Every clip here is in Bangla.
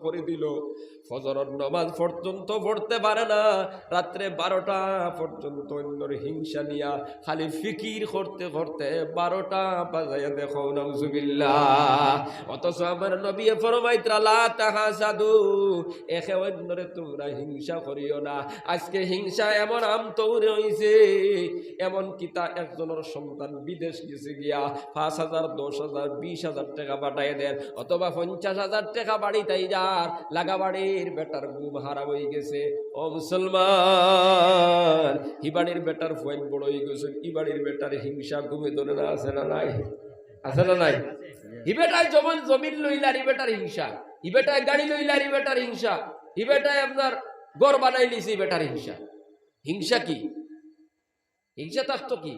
করে দিল। ফজরের নামাজ পর্যন্ত পড়তে পারে না, রাত্রে 12টা পর্যন্ত অন্যর হিংসা নিয়া খালি ফিকির করতে করতে 12টা বাজাইয়া দেখো নাউজুবিল্লাহ। অথচ আমার নবী ফরমাইতরা লা তাহাসাদু, একে অন্যরে তোমরা হিংসা করিও না। আজকে হিংসা এমন আম তৈরি হইছে, এমন কিতা একজনের সন্তান বিদেশ গেছে গিয়া 5,000 10,000 20,000 টাকা পাঠাই দেন, অথবা 50,000 টাকা বাড়িতেই যার লাগাবাড়ির বেটার ঘুম হারাম হয়ে গেছে। ও মুসলমান, হিবাড়ির বেটার ফয়েন বড় হয়ে গেছে, ইবাড়ির বেটার হিংসা ঘুমে ধরে না, আছে না নাই? আছে না নাই? হিবেটায় জমিন জমিন লইলার হিবেটার হিংসা, হিবেটায় গাড়ি লইলার হিবেটার হিংসা, হিবেটায় আপনার ঘর বানাই লিছি বেটার হিংসা। হিংসা কি? হিংসা থাকতো কি?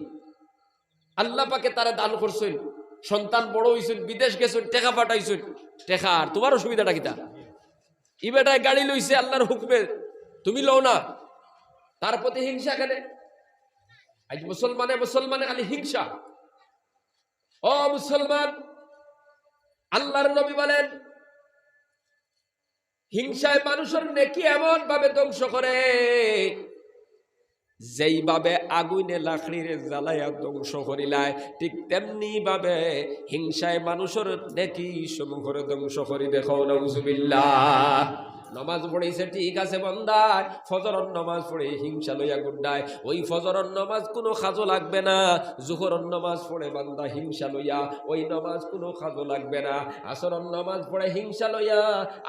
আল্লাহ পাকে তারা দান করছেন, সন্তান বড় হইছেন, বিদেশ গেছেন, টেকা পাঠাইছেন, টেকা আর তোমার অসুবিধাটা কিতা? ই বেটায় গাড়ি লইছে আল্লাহর হুকমে, তুমি লও না, তার প্রতি হিংসা কেন? আজ মুসলমানে খালি হিংসা। ও মুসলমান, আল্লাহর নবী বলেন হিংসায় মানুষের নেকি এমন ভাবে ধ্বংস করে, যেইভাবে আগুনে লাকড়িরে জ্বালাইয়া ধ্বংস করিলায়, ঠিক তেমনি ভাবে হিংসায় মানুষের নেকি সমূহরে ধ্বংস করি। দেখো নাউজুবিল্লাহ। নমাজ পড়েছে ঠিক আছে বন্দায়, ফজরের নমাজ পড়ে হিংসা লইয়া গুড্ডায়, ওই ফজরের নমাজ কোনো কাজও লাগবে না। জোহরের নমাজ পড়ে বান্দা হিংসা লইয়া, ওই নমাজ কোনো কাজও লাগবে না। আসরের নমাজ পড়ে হিংসা লইয়া,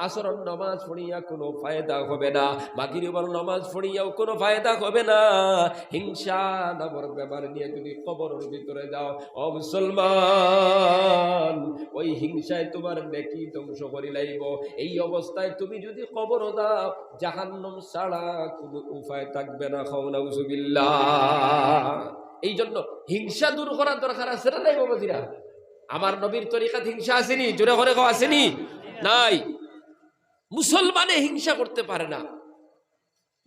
আসরের নমাজ পড়িয়া কোনো ফায়দা হবে না। মাগরিবের নমাজ পড়িয়াও কোনো ফায়দা হবে না। হিংসা নামের ব্যাপার নিয়ে যদি কবরের ভিতরে যাও, ও মুসলমান, ওই হিংসায় তোমার নেকি ধ্বংস করি লাইব। এই অবস্থায় তুমি যদি কবর দাও, জাহান্নাম ছাড়া কোনো উপায় থাকবে না। খাও নাউজুবিল্লাহ। এই জন্য হিংসা দূর করার দরকার আছে না নাই বাবাজিরা? আমার নবীর তরিকাত হিংসা আসেনি? জোরে করে খাও আসেনি? নাই। মুসলমানে হিংসা করতে পারে না,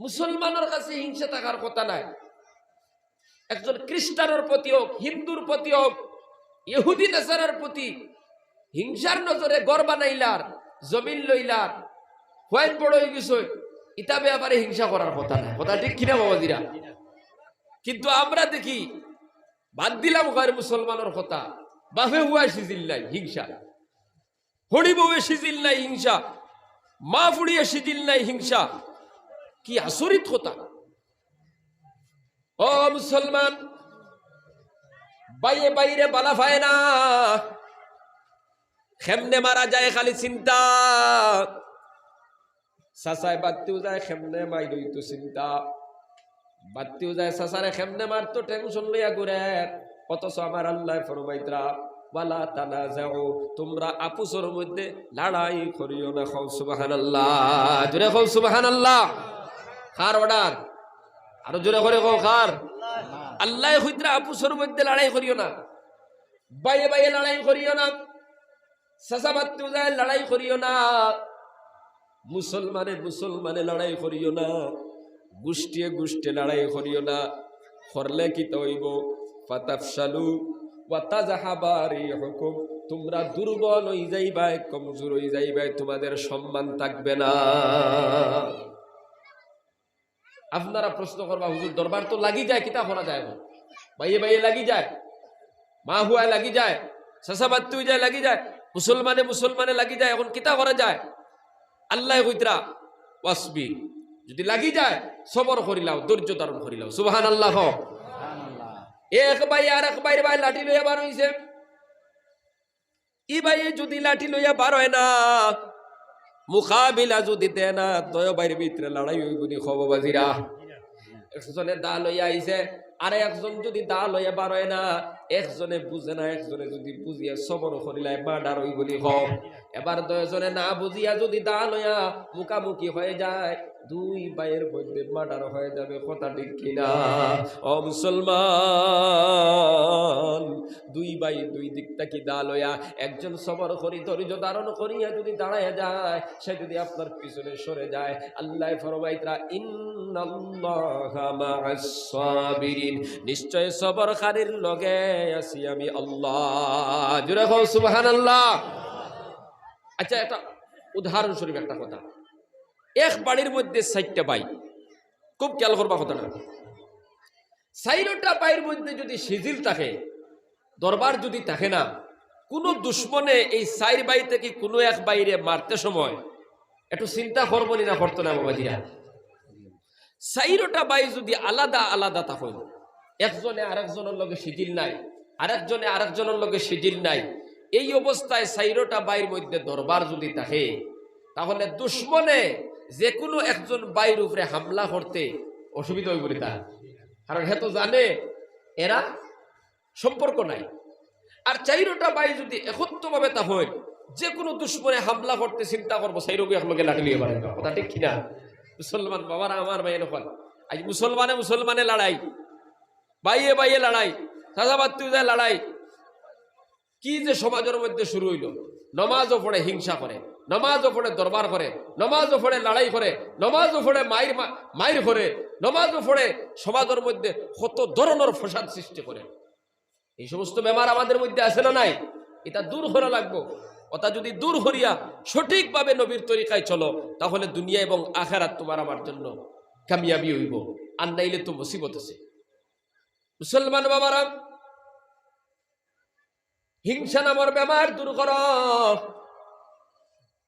মুসলমানের কাছে হিংসা থাকার কথা নাই। একজন খ্রিস্টানের প্রতি হোক, হিন্দুর প্রতি হোক, ইহুদি নাসারার প্রতি হিংসার নজরে ঘর বানাইলার, জমিন লইলার, হোয়াইট বড় হয়ে গেছে, ইতা ব্যাপারে হিংসা করার কথা না। কথা ঠিক কিনা বাবাজিরা? কিন্তু আমরা দেখি বাদ দিলাম গায়ের মুসলমানের কথা, বাফে হুয়া সিজিল নাই হিংসা, হরি বউয়ে সিজিল নাই হিংসা, মা ফুড়িয়ে সিজিল নাই হিংসা। কি আচরিত কথা! ও মুসলমান, বাইরে বাইরে বালা পায় না, খেমনে মারা যায় খালি চিন্তা। সাসায় বাত্তিও যায়, খেমনে মাই লইতো চিন্তা। বাত্তিও যায় সাসারে খেমনে মারতো টেনশন লইয়া ঘুরে। অথচ আমার আল্লাহ ফরমাইতরা ওয়ালা তানাজাউ, তোমরা আপুসের মধ্যে লড়াই করিও না। খাও সুবহানাল্লাহ, জোরে খাও সুবহানাল্লাহ। কার অর্ডার? আরো জোরে করে খাও কার? আল্লাহ কইতরা আপুসের মধ্যে লড়াই করিও না, বাইয়ে বাইয়ে লড়াই করিও না, সাসা বাত্তিও যায় লড়াই করিও না, মুসলমানে লড়াই করিও না, গোষ্ঠীয়ে গোষ্ঠী লড়াই করিও না। করলে কি তৈব? ফাতাফশালু ওয়া তাযহাবা রিহুকুম, তোমরা দুর্বল হয়ে যাইবাই, কমজোর হয়ে যাইবাই, তোমাদের সম্মান থাকবে না। আপনারা প্রশ্ন করবা, হুজুর দরবার তো লাগি যায়, কিতা করা যায়? বাইয়ে বাইয়ে লাগি যায়, মা হুয়া লাগি যায়, সাসা বাত্তি যায় লাগি যায়, মুসলমানে লাগি যায়, এখন কিতা করা যায়? আল্লাহ কইতরা ওয়াসবি, যদি লাগি যায় সবর করিলাও, ধৈর্য ধারণ করিলাও। সুবহানাল্লাহ। এক ভাই আর এক ভাইয়ের ভাই লাঠি লইয়া বার হইছে, ই ভাই যদি লাঠি লইয়া বার হয় না, মুকাবিলা যদি দেয় না, দয় ভাইয়ের ভিতরে লড়াই হইব নি খববাজিরা? একজনে দা লইয়া আইছে, আরে একজন যদি দা লইয়া বার হয় না, একজনে বুঝে না, একজনে যদি বুঝিয়া সবর করিলাই মার্ডার হইব নি খব। এবার দয়জনে না বুঝিয়া যদি দা লইয়া মুখামুখি হয়ে যায়, দুই ভাইয়ের মধ্যে মার্ডার হয়ে যাবে। কথা ঠিক কিনা? ও মুসলমান, দুই ভাই দুই দিক থেকে দা লইয়া, একজন সবর করি ধৈর্য ধারণ করিয়া যদি দাঁড়াইয়া যায়, সে যদি আপনার পিছনে সরে যায়, আল্লাহ ফরমাইতরা ইন্নাল্লাহা মা'আস সাবিরিন, নিশ্চয় সবরকারীর লগে আছি আমি আল্লাহ। জোরে কও সুবহানাল্লাহ। আচ্ছা, এটা উদাহরণস্বরূপ একটা কথা, এক বাড়ির মধ্যে 4টা ভাই, খুব খেয়াল করবা কথাটা, 4টা ভাইয়ের মধ্যে যদি সিজিল থাকে, দরবার যদি থাকে না, কোনো দুশ্মনে এই 4 ভাই থেকে কোনো এক বাইরে মারতে সময় একটু চিন্তা করবো না করতো না বাবাজিরা? 4টা ভাই যদি আলাদা আলাদা থাকে, একজনে আরেকজনের লগে সিজিল নাই, আরেকজনে আরেকজনের লগে সিজিল নাই, এই অবস্থায় 4টা ভাইয়ের মধ্যে দরবার যদি থাকে, তাহলে দুশ্মনে যে কোনো একজন ভাইয়ের উপরে হামলা করতে অসুবিধা হইব না, কারণ হে তো জানে এরা সম্পর্ক নাই। আর 4টা ভাই যদি একত্রভাবে তা হয়, যে কোনো দুশ্মনে হামলা করতে চিন্তা করবো 4 একলগে লাঠি লিয়ে পারে, কথা ঠিক কিনা? মুসলমান বাবারা আমার ভাই এরকম, আজ মুসলমানে মুসলমানে লড়াই, বাইয়ে বাইয়ে লড়াই, সাজাবাত্তি যায় লড়াই, কি যে সমাজের মধ্যে শুরু হইল। নমাজও পড়ে হিংসা করে, নমাজও পড়ে দরবার করে, নমাজও পড়ে লড়াই করে, নমাজও পড়ে মাইর করে, নমাজও পড়ে সমাজের মধ্যে কত ধরনের ফসাদ সৃষ্টি করে। এই সমস্ত বেমার আমাদের মধ্যে আছে না নাই? এটা দূর করা লাগবো। ওটা যদি দূর করিয়া সঠিকভাবে নবীর তরিকায় চলো, তাহলে দুনিয়া এবং আখিরাত তোমার আমার জন্য কামিয়াবি হইব, আর নাইলে তো মুসিবত আছে। মুসলমান বাবারা, হিংসা নামের বেমার দূর করো।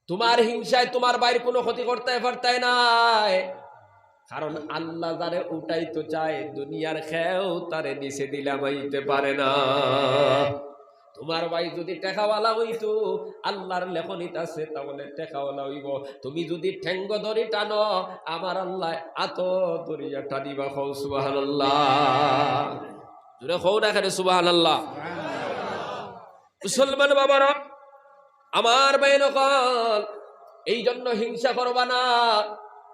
তোমার হিংসায় তোমার বাইরে কোনো ক্ষতি করতে পারতাই নাই, কারণ আল্লাহ যারে উঠাইতে চায় দুনিয়ার খেয়েও তারে নিচে দিলাম হইতে পারে না। তোমার ভাই যদি টেকাওয়ালা হইতো, আল্লাহর লেখনিত আছে, তাহলে টেকাওয়ালা হইব। তুমি যদি ঠেঙ্গ ধরি টানো, আমার আল্লাহ আত ধরিয়া টানিবা। খাও সুবহানাল্লাহ, জোরে খাও না খানে সুবহানাল্লাহ। মুসলমান বাবারা আমার ভাই নকল, এই জন্য হিংসা করবা না,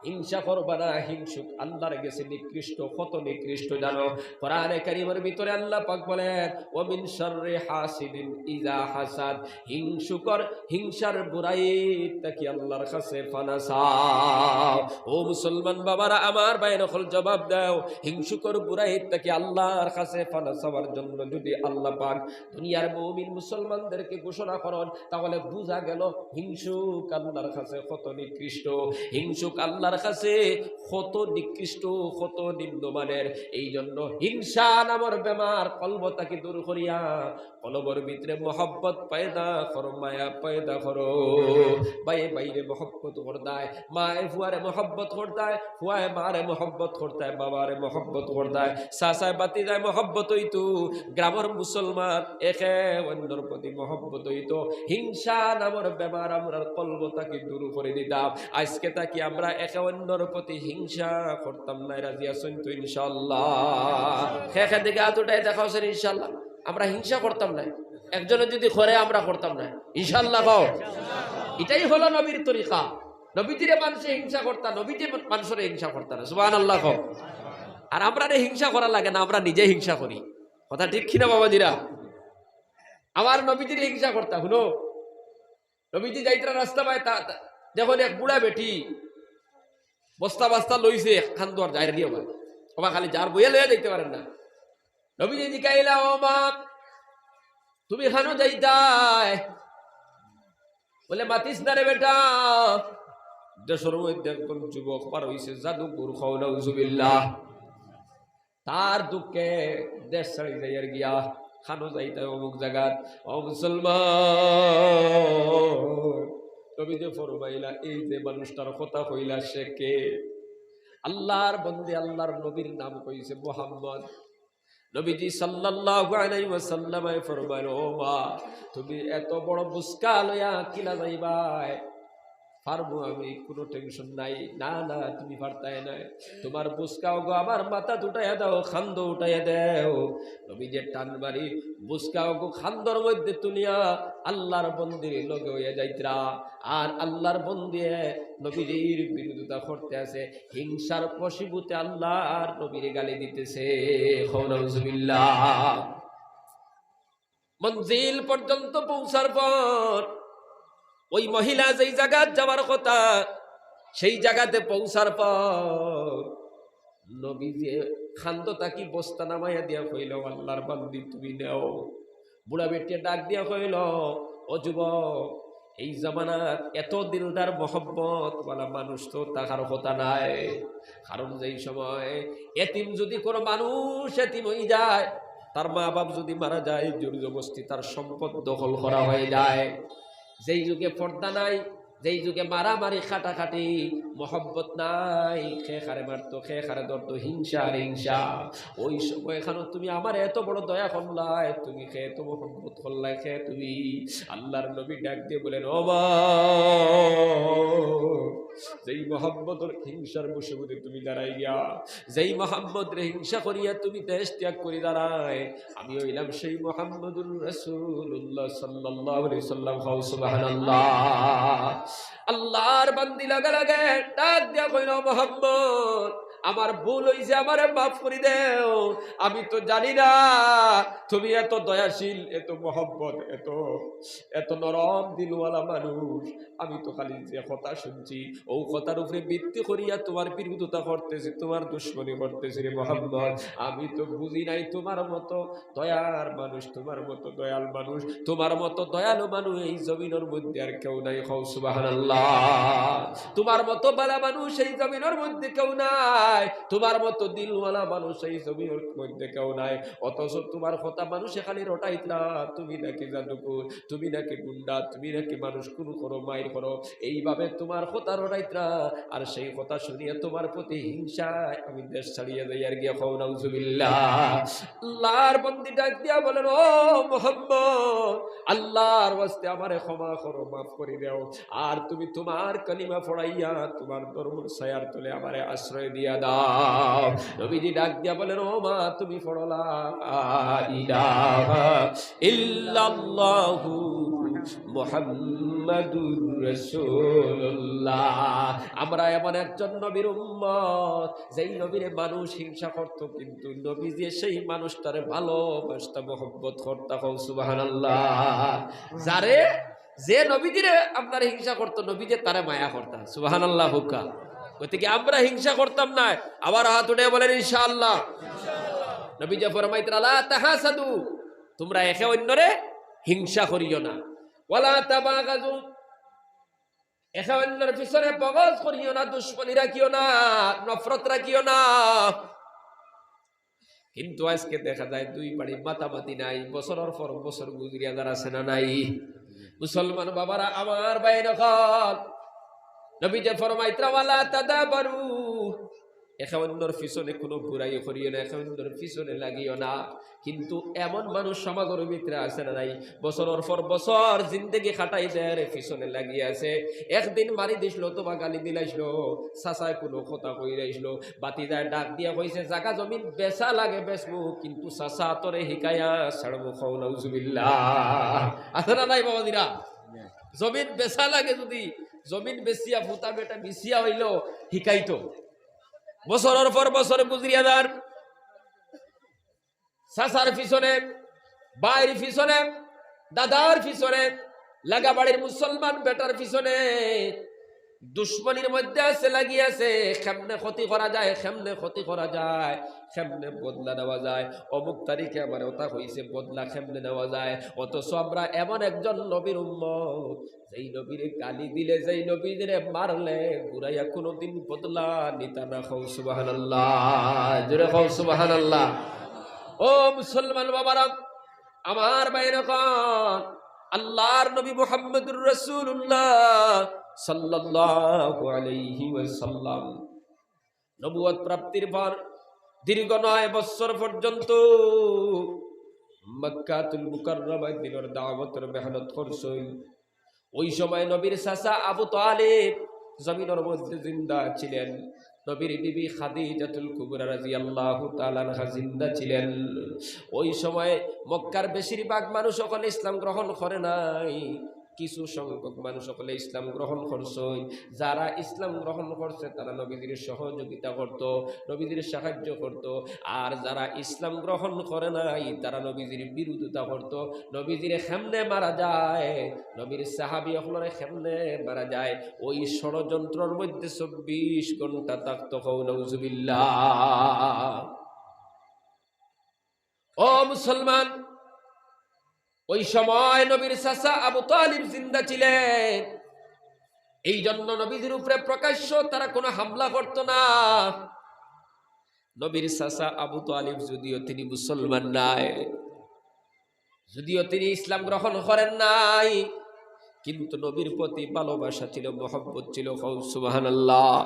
হিংসা করবা না। হিংসুক আল্লাহর কাছে নিকৃষ্ট, কত নিকৃষ্ট জানো? কোরআনে কারীমের ভিতরে আল্লাহ পাক বলেন, ওয়া মিন শাররি হাসিদিন ইযা হাসাদ, হিংসুকর হিংসার বুরাই থেকে আল্লাহর কাছে পানা চাও। ও মুসলমান বাবারা আমার ভাই নকল জবাব দাও, হিংসুকর বুরাই থেকে আল্লাহর কাছে পানা চাওয়ার জন্য যদি আল্লাহ পাক দুনিয়ার মুমিন মুসলমানদেরকে ঘোষণা করেন, তাহলে বোঝা গেল হিংসুক আল্লাহর কাছে কত নিকৃষ্ট, হিংসুক আল্লাহর কাছে কত নিকৃষ্ট, কত নিম্নমানের। এই জন্য হিংসা নামের বেমার কলবটাকে দূর করিয়া কলবর ভিতরে মহব্বত পয়দা করো, মায়া পয়দা করো। বাইরে বাইরে মহব্বত করতায়, মায়ে ফুয়ারে মহব্বত করতায়, ফুয়ায় মারে মহব্বত করতায়, বাবারে মহব্বত করতায়, সাসায় বাতি যায় মহব্বত হইতো। গ্রামের মুসলমান একে অন্যর প্রতি মহব্বত হইতো। হিংসা নামের বেমার আমরা কলবটাকে দূর করে দিতাম। আজকে তাকি আমরা একে অন্যর প্রতি হিংসা করতাম না। রাজি আছেন তো ইনশাআল্লাহ? এখান থেকে এতটাই দেখা হচ্ছে ইনশাআল্লাহ আমরা হিংসা করতাম না। একজনের যদি করে আমরা করতাম না ইনশাআল্লাহ। কও এটাই হলো নবীর তরিকা। নবীজিরে মানুষে হিংসা করতা, নবীজি মানুষের হিংসা করতা না। সুবহানাল্লাহ কও। আর আমরা হিংসা করা লাগে না, আমরা নিজে হিংসা করি। কথা ঠিক কিনা বাবাজিরা? আমার নবীজির হিংসা করতা। শুনো, নবীজি যাইতরা রাস্তা পায়, যখন এক বুড়া বেটি বস্তা বস্তা লইছে খান তো আর যাই দিয়ে ওবা খালি যার বইয়া লইয়া যাইতে পারেন না। নবীজি জিকাইলা, ও মা তুমি খানো যাইতাই? বলে মাতিস না রে বেটা। দেশের মধ্যে একজন যুবক পার হইছে, জাদুঘর খাও নাউজুবিল্লাহ। তার দুঃখে দেশ ছাড়ি যাইয়ার গিয়া খানো যাইতে অমুক জায়গাত। ও মুসলমান, তুমি যে ফরমাইলা এই যে মানুষটার কথা কইলা সে কে? আল্লাহর বন্দে, আল্লাহর নবীর নাম কইছে মুহাম্মদ। নবীজি সাল্লাল্লাহু আলাইহি ওয়াসাল্লাম ফরমাইল, ও মা তুমি এত বড় বুসকা লইয়া কিলা যাইবাই? পারবো আমি, কোনো টেনশন নাই। না না তুমি পারতাই না, তোমার বুসকাও গো আমার মাথা উঠাইয়া দাও, খান্দ উঠাইয়া দাও। নবী যে টান মারি বুসকাও গো খান্দর মধ্যে তুলিয়া আল্লাহর বন্দির লগে হইয়া যাইতরা। আর আল্লাহর বন্দি নবীর বিরোধিতা করতে আছে, হিংসার বশীভূতে আল্লাহ আর নবীর গালি দিতেছে। নাউজুবিল্লাহ। মঞ্জিল পর্যন্ত পৌঁছার পর ওই মহিলা যেই জায়গায় যাওয়ার কথা, সেই জায়গাতে পৌঁছার পর নবীজি খান্দ তাকি বস্তা নামাইয়া দিয়া কইল, আল্লাহর বান্দি তুমি নেও। বুড়া বেটিয়া ডাক দিয়া কইল, ও যুবক এই জামানার এত দিলদার মহব্বত ওয়ালা মানুষ তো তাহার কথা নাই। কারণ যেই সময় এতিম যদি কোনো মানুষ এতিম হয়ে যায়, তার মা বাপ যদি মারা যায়, জোর জবরদস্তি তার সম্পদ দখল করা হয়ে যায়। যেই যুগে পর্দা নাই, যেই যুগে মারামারি খাটাখাটি, মহব্বত নাই, খে খারে মারতো, খে খারে ধরতো, হিংসা আর হিংসা, ওই সময় এখানে তুমি আমার এত বড় দয়া করলাই, তুমি খে এত মহব্বত করলাই, খে তুমি আল্লাহর নবী ডাক দিয়ে বলেন, ও মা, যেই মহব্বতর হিংসার বসে বসে তুমি দাঁড়াই গিয়া, যেই মোহাম্মদ রে হিংসা করিয়া তুমি দেশ ত্যাগ করি দাঁড়ায়, আমি হইলাম সেই মুহাম্মদুর রাসূলুল্লাহ সাল্লাল্লাহু আলাইহি সাল্লাম। সুবহানাল্লাহ। আল্লাহর বান্দি লাগা লাগে ডাক দিয়া কইল, মুহাম্মদ আমার ভুল হইছে, আমারে মাফ করে দেও, আমি তো জানি না তুমি এত দয়াশীল, এত মহব্বত, এত এত নরম দিলওয়ালা মানুষ। আমি তো খালি যে কথা শুনছি ও কথার উপরে ভিত্তি করিয়া তোমার বিরোধিতা করতেছি, তোমার দুশ্মনী করতেছি রে মুহাম্মদ। আমি তো বুঝি নাই তোমার মতো দয়ার মানুষ, তোমার মতো দয়াল মানুষ, তোমার মতো দয়ালু মানুষ এই জমিনের মধ্যে আর কেউ নাই। খাও সুবহানাল্লাহ। তোমার মতো বালা মানুষ এই জমিনের মধ্যে কেউ নাই, তোমার মতো দিলওয়ালা মানুষ এই জমিনের মধ্যে কেউ নাই। অথচ তোমার কথা মানুষে খালি রটাইতরা, তুমি নাকি জাদুকর, তুমি নাকি গুন্ডা, তুমি নাকি মানুষ কোন করো, মায়ের করো, এইভাবে তোমার কথা রটাইতরা। আর সেই কথা শুনিয়ে তোমার প্রতি হিংসায় আমি দেশ ছাড়িয়ে যাই আর গিয়া। খাও নাউজুবিল্লাহ। আল্লাহর বন্দি ডাক দিয়া বলেন, ও মুহাম্মদ, আল্লাহর ওয়াস্তে আমারে ক্ষমা করো, মাফ করে দাও, আর তুমি তোমার কালিমা পড়াইয়া তোমার ধর্মের ছায়ার তলে আমারে আশ্রয় দিয়া দাও। নবীজি ডাক দিয়া বলেন, ও মা, তুমি পড়ো লা ইলাহা ইল্লাল্লাহু মুহাম্মাদুর রাসূলুল্লাহ। আমরা এমন একজন নবীর উম্মত, যেই নবীরে মানুষ হিংসা করত, কিন্তু নবী যে সেই মানুষটারে ভালোবাসতা, মহব্বত করতা। সুবহানাল্লাহ। যারে যে নবীজিরে আপনার হিংসা করতো, নবীজে তারে মায়া করতা। সুবহানাল্লাহ। হুকা গতিকে আমরা হিংসা করতাম না। আবার হাত উঠে বলেন ইনশাআল্লাহ। নবী যে ফরমাইতেন, লা তাহাসাদু, তোমরা একে অন্যরে হিংসা করিও না। ওয়ালা তাবাগাজু, একে অন্যের পিছনে বগজ করিও না, দুশমনী রাখিও না, নফরত রাখিও না। কিন্তু আজকে দেখা যায় দুই বাড়ি মাতামাতি নাই, বছরের পর বছর গুজরিয়া যারা আছে না নাই। মুসলমান বাবারা আমার বাইরে খান, নবী যে ফরমাইতরা, ওয়ালা তাদাবারু, একে অন্যের পিছনে কোনো বুড়াই করিও না, একে অন্যের পিছনে লাগিও না। কিন্তু এমন মানুষ সমাজের ভিতরে আছে না নাই, বছরের পর বছর জিন্দেগি খাটাই দেয়, পিছনে লাগিয়ে আছে। একদিন মারি দিছিল, তোমার গালি দিলাইছিল, চাচায় কোনো কথা কই রাইছিল, বাতি যায় ডাক দিয়া কইছে, জাগা জমিন বেচা লাগে বেচমু, কিন্তু চাচা তোরে হিকায়া ছাড়বো। খাও নাউজুবিল্লাহ। আছে না নাই বাবাজিরা? জমিন বেচা লাগে, যদি জমিন বেচিয়া ফুটা বেটা মিশিয়া হইল হিকাইতো। বছরের পর বছর বুঝরিয়াদার চাচার পিছনে, ভাইয়ের পিছনে, দাদার পিছনে, লাগা বাড়ির মুসলমান বেটার পিছনে দুশ্মনীর মধ্যে আছে, লাগিয়েছে। কেমনে ক্ষতি করা যায়, কেমনে ক্ষতি করা যায়, কেমনে বদলা নেওয়া যায়, অমুক তারিখে আমার ওটা হয়েছে, বদলা কেমনে নেওয়া যায়। অথচ আমরা এমন একজন নবীর উম্মত, যেই নবীরে গালি দিলে, যেই নবীরে মারলে ঘুরাইয়া কোনোদিন বদলা নিতা না। খাও সুবহানাল্লাহ। জোরে খাও সুবহানাল্লাহ। ও মুসলমান বাবারা আমার বাইরে কান, আল্লাহর নবী মুহাম্মদুর রাসূলুল্লাহ সাল্লাল্লাহু আলাইহি ওয়াসাল্লাম নবুয়ত প্রাপ্তির পর দীর্ঘ 9 বছর পর্যন্ত মক্কাতুল মুকাররমায় দিনের দাওয়াতের মেহনত করছেন। ওই সময় নবীর চাচা আবু তালিব জমিনের মধ্যে জিন্দা ছিলেন। নবীর বিবি খাদিজাতুল কুবরা রাদিয়াল্লাহু তাআলা আনহা জিন্দা ছিলেন। ওই সময় মক্কার বেশিরভাগ মানুষ সকলে ইসলাম গ্রহণ করে নাই, কিছু সংখ্যক মানুষ সকলে ইসলাম গ্রহণ করছে। যারা ইসলাম গ্রহণ করছে তারা নবীজির সহযোগিতা করত, নবীজির সাহায্য করত। আর যারা ইসলাম গ্রহণ করে নাই তারা নবীজির বিরোধিতা করত। নবীজির কেমনে মারা যায়, নবীর সাহাবী হলরে কেমনে মারা যায়, ওই ষড়যন্ত্রের মধ্যে 24 ঘন্টা থাকতো। নাউজুবিল্লাহ। ও মুসলমান, ওই সময় নবীর চাচা আবু তালিব জিন্দা ছিলেন, এই জন্য নবীদের উপরে প্রকাশ্য তারা কোনো হামলা করত না। নবীর চাচা আবু তালিব যদিও তিনি মুসলমান নাই, যদিও তিনি ইসলাম গ্রহণ করেন নাই, কিন্তু নবীর প্রতি ভালোবাসা ছিল, মহব্বত ছিল। সুবহানাল্লাহ।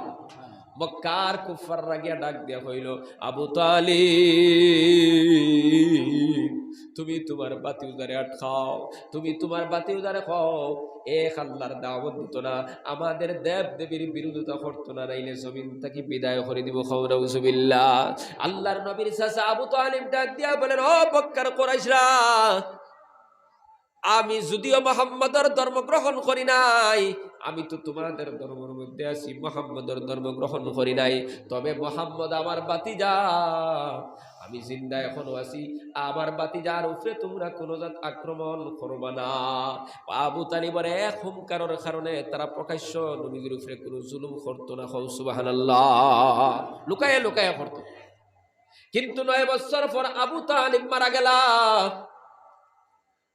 মক্কার কুফাররা গিয়া ডাক দেয়া হইল, আবু তালিব তুমি তোমার বাতি উজারে আটকাও, তুমি তোমার বাতি উজারে খাও। এক আল্লাহর দাওয়াত দিত না, আমাদের দেব দেবীর বিরোধিতা করতো না, নাইলে জমিন থেকে বিদায় করে দিব। নাউজুবিল্লাহ। আল্লাহর নবীর চাচা আবু তালিব ডাক দিয়া বলেন, ও মক্কার কুরাইশরা, আমি যদিও মুহাম্মদের ধর্ম গ্রহণ করি নাই, আমি তো তোমাদের ধর্মের মধ্যে আছি, মুহাম্মদের ধর্ম গ্রহণ করি নাই, তবে মুহাম্মদ আমার বাতিজা, আমি জিন্দা এখনো আছি, আমার বাতিজার উপরে তোমরা কোনো জাত আক্রমণ করবা না। আবু তালিবের এক হুঙ্কারের কারণে তারা প্রকাশ্য নবীর উপরে কোনো জুলুম করতো না। সুবহানাল্লাহ। লুকায়ে লুকায়ে করতো। কিন্তু 9 বছর পর আবু তালিব মারা গেল।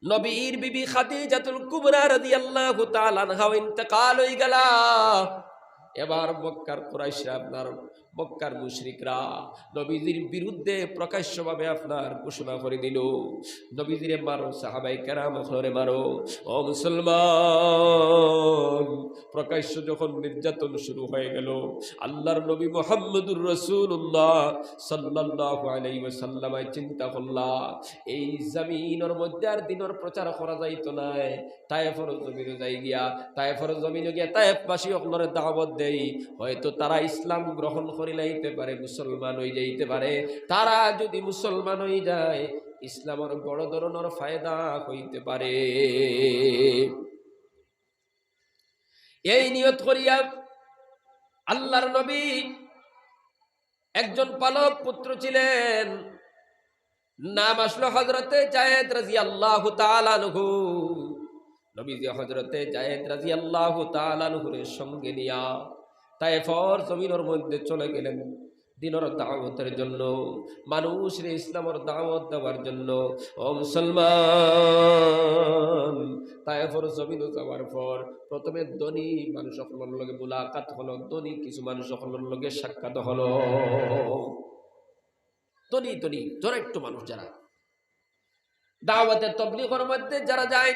নবীর বিবি খাদিজাতুল কুবরা রাদিয়াল্লাহু তাআলা আনহা ইন্তেকাল হয়ে গেল। এবার মক্কার কুরাইশরা, আপনার মক্কার মুশরিকরা নবীজির বিরুদ্ধে প্রকাশ্যভাবে আপনার ঘোষণা করে দিল, নবীজিরে মারো, সাহাবায়ে কেরাম ওরে মারো। ও মুসলমান, প্রকাশ্য যখন নির্যাতন শুরু হয়ে গেল, আল্লাহর নবী মুহাম্মদুর রাসূলুল্লাহ সাল্লাল্লাহু আলাইহি ওয়াসাল্লাম চিন্তা করলা, এই জমিনের মধ্যে আর দিনের প্রচার করা যাইতো না, তায়েফের জমিনে যাই গিয়া, তায়েফের জমিনে গিয়া তায়েফবাসী আপনার দাওয়াত দেই, হয়তো তারা ইসলাম গ্রহণ করে লাইতে পারে, মুসলমান হয়ে যাইতে পারে। তারা যদি মুসলমান হয়ে যায়, ইসলামের বড় ধরনের ফায়দা হইতে পারে। এই নিয়ত করিয়া আল্লাহর নবী একজন পালক পুত্র ছিলেন, নাম আসলো হযরতে যায়েদ রাদিয়াল্লাহু তাআলা আনহু। নবীজি হযরতে যায়েদ রাদিয়াল্লাহু তাআলা আনহুর সঙ্গে নিয়া তায়েফের জমিনের মধ্যে চলে গেলেন দিনের দাওয়াতের জন্য, মানুষের ইসলামের দাওয়াত দেওয়ার জন্য। ও মুসলমান, তায়েফের জমিনে যাওয়ার পর প্রথমে ধনী মানুষ সকলের লগে মুলাকাত হলো, ধনী কিছু মানুষ সকলের লগে সাক্ষাৎ হলো। ধনী ধনী যারা একটু মানুষ, যারা দাওয়াতের তাবলীগের মধ্যে যারা যায়,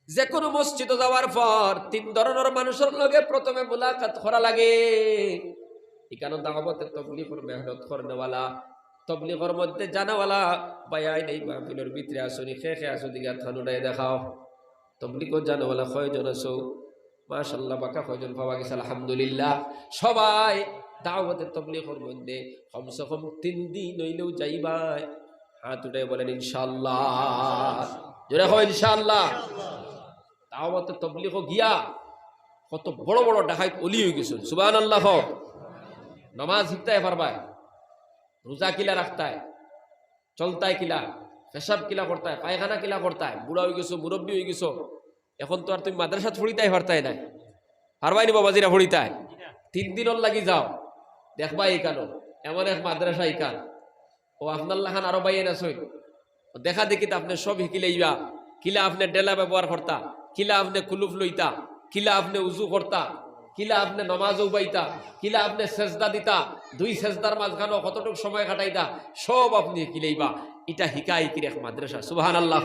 যে কোনো মসজিদে যাওয়ার পর 3 ধরনের মানুষের লগে প্রথমে মুলাকাত করা লাগে। এখানে দাওয়াতের তাবলীগের মেহনত করনেওয়ালা, তাবলীগের মধ্যে জানাওয়ালা বায়াই নেই মাহফিলের ভিতরে আসনি, খেয়ে আসো দিকে থানুটাই দেখাও। তাবলীগের জানাওয়ালা কয়জন আছো? মাশাআল্লাহ, বাঁকা কয়জন পাওয়া গেছে? আলহামদুলিল্লাহ। সবাই দাওয়াতের তাবলীগের মধ্যে কমসে কম 3 দিন হইলেও যাইবাই। হাত উঠাই বলেন ইনশাআল্লাহ। জোরে হয় ইনশাআল্লাহ। দাওয়াতের তাবলীগ গিয়া কত বড় বড় ডাকাইত ওলি হয়ে গেছেন। সুবহানাল্লাহ। নামাজ শিখতে পারবায়, রোজা কিলা রাখতায়, চলতায় কিলা, পেশাব কিলা করতায়, পায়খানা কিলা করতায়, বুড়া হয়ে গেছো, মুরব্বী হয়ে গেছো, এখন তো আর তুমি মাদ্রাসা ছড়িতাই পারতাই নাই, পারবাই নি বাবাজিরা পড়িতায়। 3 দিনের লাগি যাও, দেখবা এইখানো এমন এক মাদ্রাসা ইকান, ও আপনার লাখান আরো বাইয়ে না সই দেখা দেখি তো আপনি সব শিকিলাইবা। কিলা আপনি ডেলা ব্যবহার করতা, কিলা আপনি কুলুফ লইতা, কিলা আপনি উজু করতা, কিলা আপনি নমাজ উবাইতা, কিলা আপনি সেজদা দিতা, 2 সেজদার মাঝখানে কতটুকু সময় কাটাইতা, সব আপনি শিকিলাইবা। এটা হিকাই কি এক মাদ্রাসা। সুবহানাল্লাহ।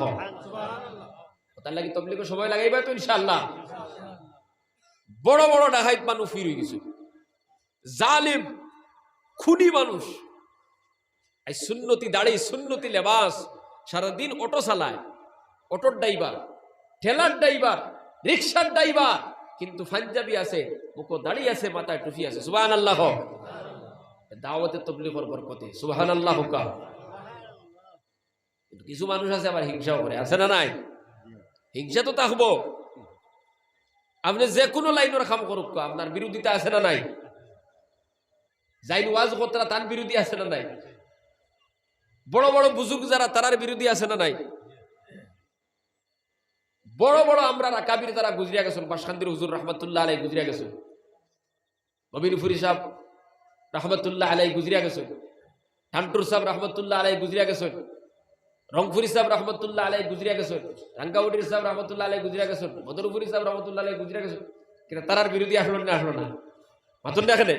তার লাগি তাবলীগের সময় লাগাইবা তো ইনশাআল্লাহ। বড় বড় ডাকাইত মানুষ ফির হয়ে গেছে, জালিম খুনি মানুষ, এই সুন্নতি দাড়ি, সুন্নতি লেবাস, সারাদিন অটো চালায়, অটোর ড্রাইভার, ঠেলার ড্রাইভার, রিক্সার ড্রাইভার, কিন্তু পাঞ্জাবি আছে, মুখো দাড়ি আছে, মাথায় টুপি আছে। সুবহানাল্লাহ। দাওয়াতের তাবলীগের বরকতে। সুবহানাল্লাহ। কিন্তু কিছু মানুষ আছে আবার হিংসাও করে, আছে না নাই? হিংসা তো থাকবো, আপনি যে কোনো লাইনের কাম করুক, আপনার বিরোধিতা আছে না নাই? যাই ওয়াজ করতে তার বিরোধী আছে না নাই? বড় বড় বুজুর্গ যারা তারার বিরোধী আছে না নাই? বড় বড় আমরা কাবির তারা গুজরিয়া গেছেন, বাসখান্দির হুজুর রহমতুল্লাহ আলাই গুজরিয়া গেছেন, মবিনপুরি সাহেব রহমতুল্লাহ আলাই গুজরিয়া গেছেন, ঠান্টুর সাহেব রহমতুল্লাহ আলাই গুজরিয়া গেছেন, রংপুরি সাহেব রহমতুল্লাহ আলাই গুজরিয়া গেছেন, রাঙ্গাউটির সাহেব রহমতুল্লাহ আলাই গুজরিয়া গেছেন, বদরপুরি সাহেব রহমতুল্লাহ আলাই গুজরিয়া গেছেন, কিন্তু তারার বিরোধী আসলো না আসলো না? মাতুন না এখানে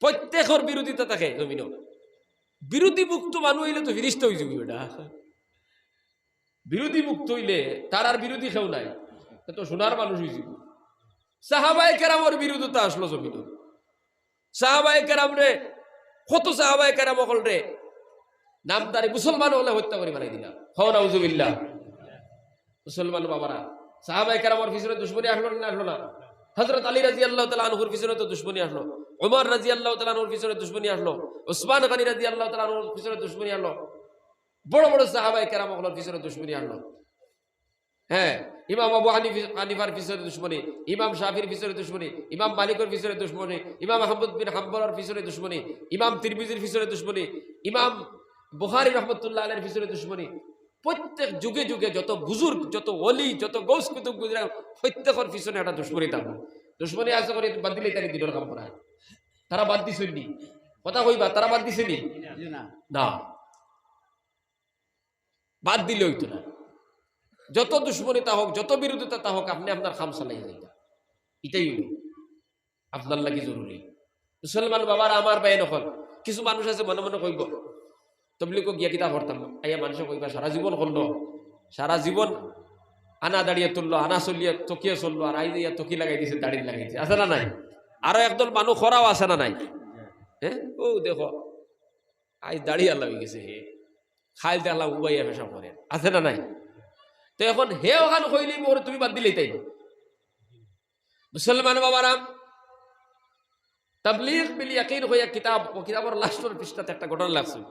প্রত্যেকের বিরোধিতা থাকে জমিন। বিরোধী মুক্ত মানুষ হইলে তো ফিরিস্ত হয়ে যাবি বেটা। বিরোধী মুক্ত হইলে তার আর বিরোধী কেউ নাই, তো সোনার মানুষ হয়েছি। সাহাবায়ে কেরামের বিরোধিতা আসলো জমিন। সাহাবায়ে কেরাম রে, কত সাহাবায়ে কেরাম অকল রে নামদারি মুসলমান হলে হত্যা করে বানাই দিলা। হও নাউজুবিল্লাহ। মুসলমান বাবারা, সাহাবায়ে কেরামের পিছনে দুশমনী আসলো না আসলো না? হযরত আলী রাদিয়াল্লাহু তাআলা আনহুর পিছনে তো দুশমনী আসলো, ওমর রাদিয়াল্লাহু তাআলা আনহুর পিছনে দুশমনী আসলো, উসমান গনি রাদিয়াল্লাহু তাআলা আনহুর পিছনে দুশমনী আসলো, বড় বড় সাহাবায়ে কেরাম অকলের পিছনে দুশমনী আসলো। হ্যাঁ, ইমাম আবু হানিফার পিছনে দুশমনী, ইমাম শাফির পিছনে দুশমনী, ইমাম মালিকের পিছনে দুশমনী, ইমাম আহমদ বিন হাম্বলের পিছনে দুশমনী, ইমাম তিরমিজির পিছনে দুশমনী, ইমাম বুখারী রাহমাতুল্লাহ আলাইহির পিছনে দুশমনী। প্রত্যেক যুগে যুগে যত বুজুর্গ, যত ওলি, যত গৌস কুতুব গুজরাট, প্রত্যেকের পিছনে একটা দুশমনী থাকবে। দুশমনী আসা করে বাদ দিলে তাকে দিনের কাম করা। তারা বাদ দিছেনি? কথা কইবা, তারা বাদ দিছেনি? না, বাদ দিলে হইতো না। যত দুশ্মনীতা হোক, যত বিরোধিতা তা হোক, আপনি আপনার খাম চালাই যাইতা, এটাই আপনার লাগি জরুরি। মুসলমান বাবার আমার বাইন হল কিছু মানুষ আছে মনে মনে কইব তবলিগো গিয়া কিতা করতাম, আইয়া মানুষ কইবা সারা জীবন করলো, সারা জীবন আনা দাঁড়িয়ে তুললো, আনা চলিয়ে তকিয়ে চললো, আর আই দিয়া তকি লাগাই দিছে, দাড়ি লাগাইছে, আছে না নাই? আরো একদল মানুষ খরাও আছে না নাই? হ্যাঁ, ও দেখো আই দাড়ি আল্লাহ হয়ে গেছে, হে খাইল দেখলাম উবাইয়া পেশা করে, আছে না নাই? তো এখন হে ওখানে কইলি মোর তুমি বাদ দিলেই তাই। মুসলমান বাবারা, তাবলীগ বিল ইয়াকিন হইয়া কিতাব ও কিতাবের লাস্টের পৃষ্ঠাতে একটা ঘটনা লাগছে।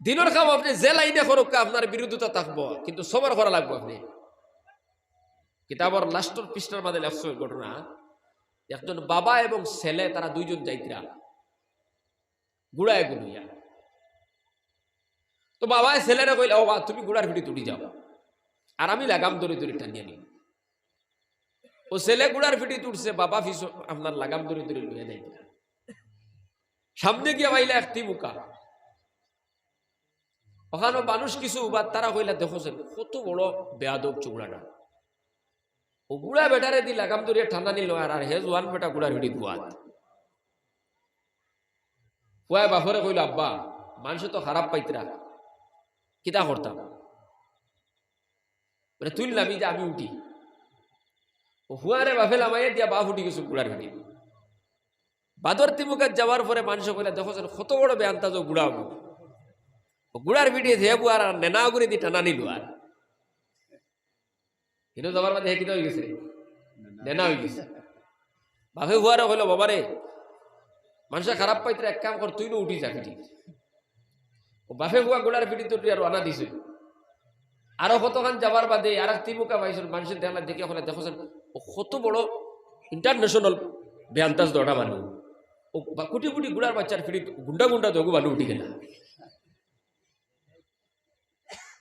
দিনের কাম আপনি যে লাইনে করুক আপনার বিরোধিতা থাকবো, কিন্তু সবার করা লাগবো। আপনি কিতাবের লাস্টের পৃষ্ঠার মাঝে লাগছে ঘটনা, একজন বাবা এবং ছেলে, তারা দুইজন যাইতরা গুড়ায় গুলইয়া। তো বাবা ছেলেরা কইল, ও বা তুমি গুড়ার ভিড়ি তুলি যাও, আর আমি লাগাম দড়ি দড়ি টানিয়ে নিই। ও ছেলে গুড়ার ভিড়ি তুলছে, বাবা ফিস আপনার লাগাম দড়ি দড়ি লইয়া যাই। সামনে গিয়া পাইলা একটি মুখা, ওখানে মানুষ কিছু বা তারা কইলা, দেখোছেন কত বড় বেয়াদব চুগড়াটা, ও গুড়া বেটারে দি লাগাম দড়িয়া ঠান্ডা নিল, আর হে জোয়ান বেটা গুড়ার ভিড়ি দুয়াত। ওয়াই বাপরে কইল, আব্বা মানুষ তো খারাপ পাইতরা, কিতা করতাম? মানে তুললাম যে আমি উঠি, হুয়ারে বাফেল আমায় দিয়া বাপ উঠি গেছো গুড়ার ভিড়ি। বাদর তিমুকাত যাওয়ার পরে মানুষ কইলা, দেখো কত বড় বেআন্তাজ গুড়া, গুড়ার ভিড়ি হেবু আর নেনা করে দি টানা নিল, আর কিন্তু যাবার মাঝে কিতা হয়ে গেছে, নেনা হয়ে গেছে। বাপে হুয়ারে কইল, বাবারে মানুষের খারাপ পাইতে এক কাম কর, তুই না উঠি যা ফিটি। ও বাপে হুয়া গুড়ার ভিড়ি তো আর আনা দিছে। আরো কতক্ষণ যাবার বাদে আর এক তিমুকা পাইছেন, মানুষের দেখলা দেখে ওখানে দেখছেন ও কত বড় ইন্টারন্যাশনাল বেআন্তাজ দড়া মানুষ, ও কোটি কোটি গুড়ার বাচ্চার ফিরি গুন্ডা গুন্ডা দগু মানুষ উঠি গেল।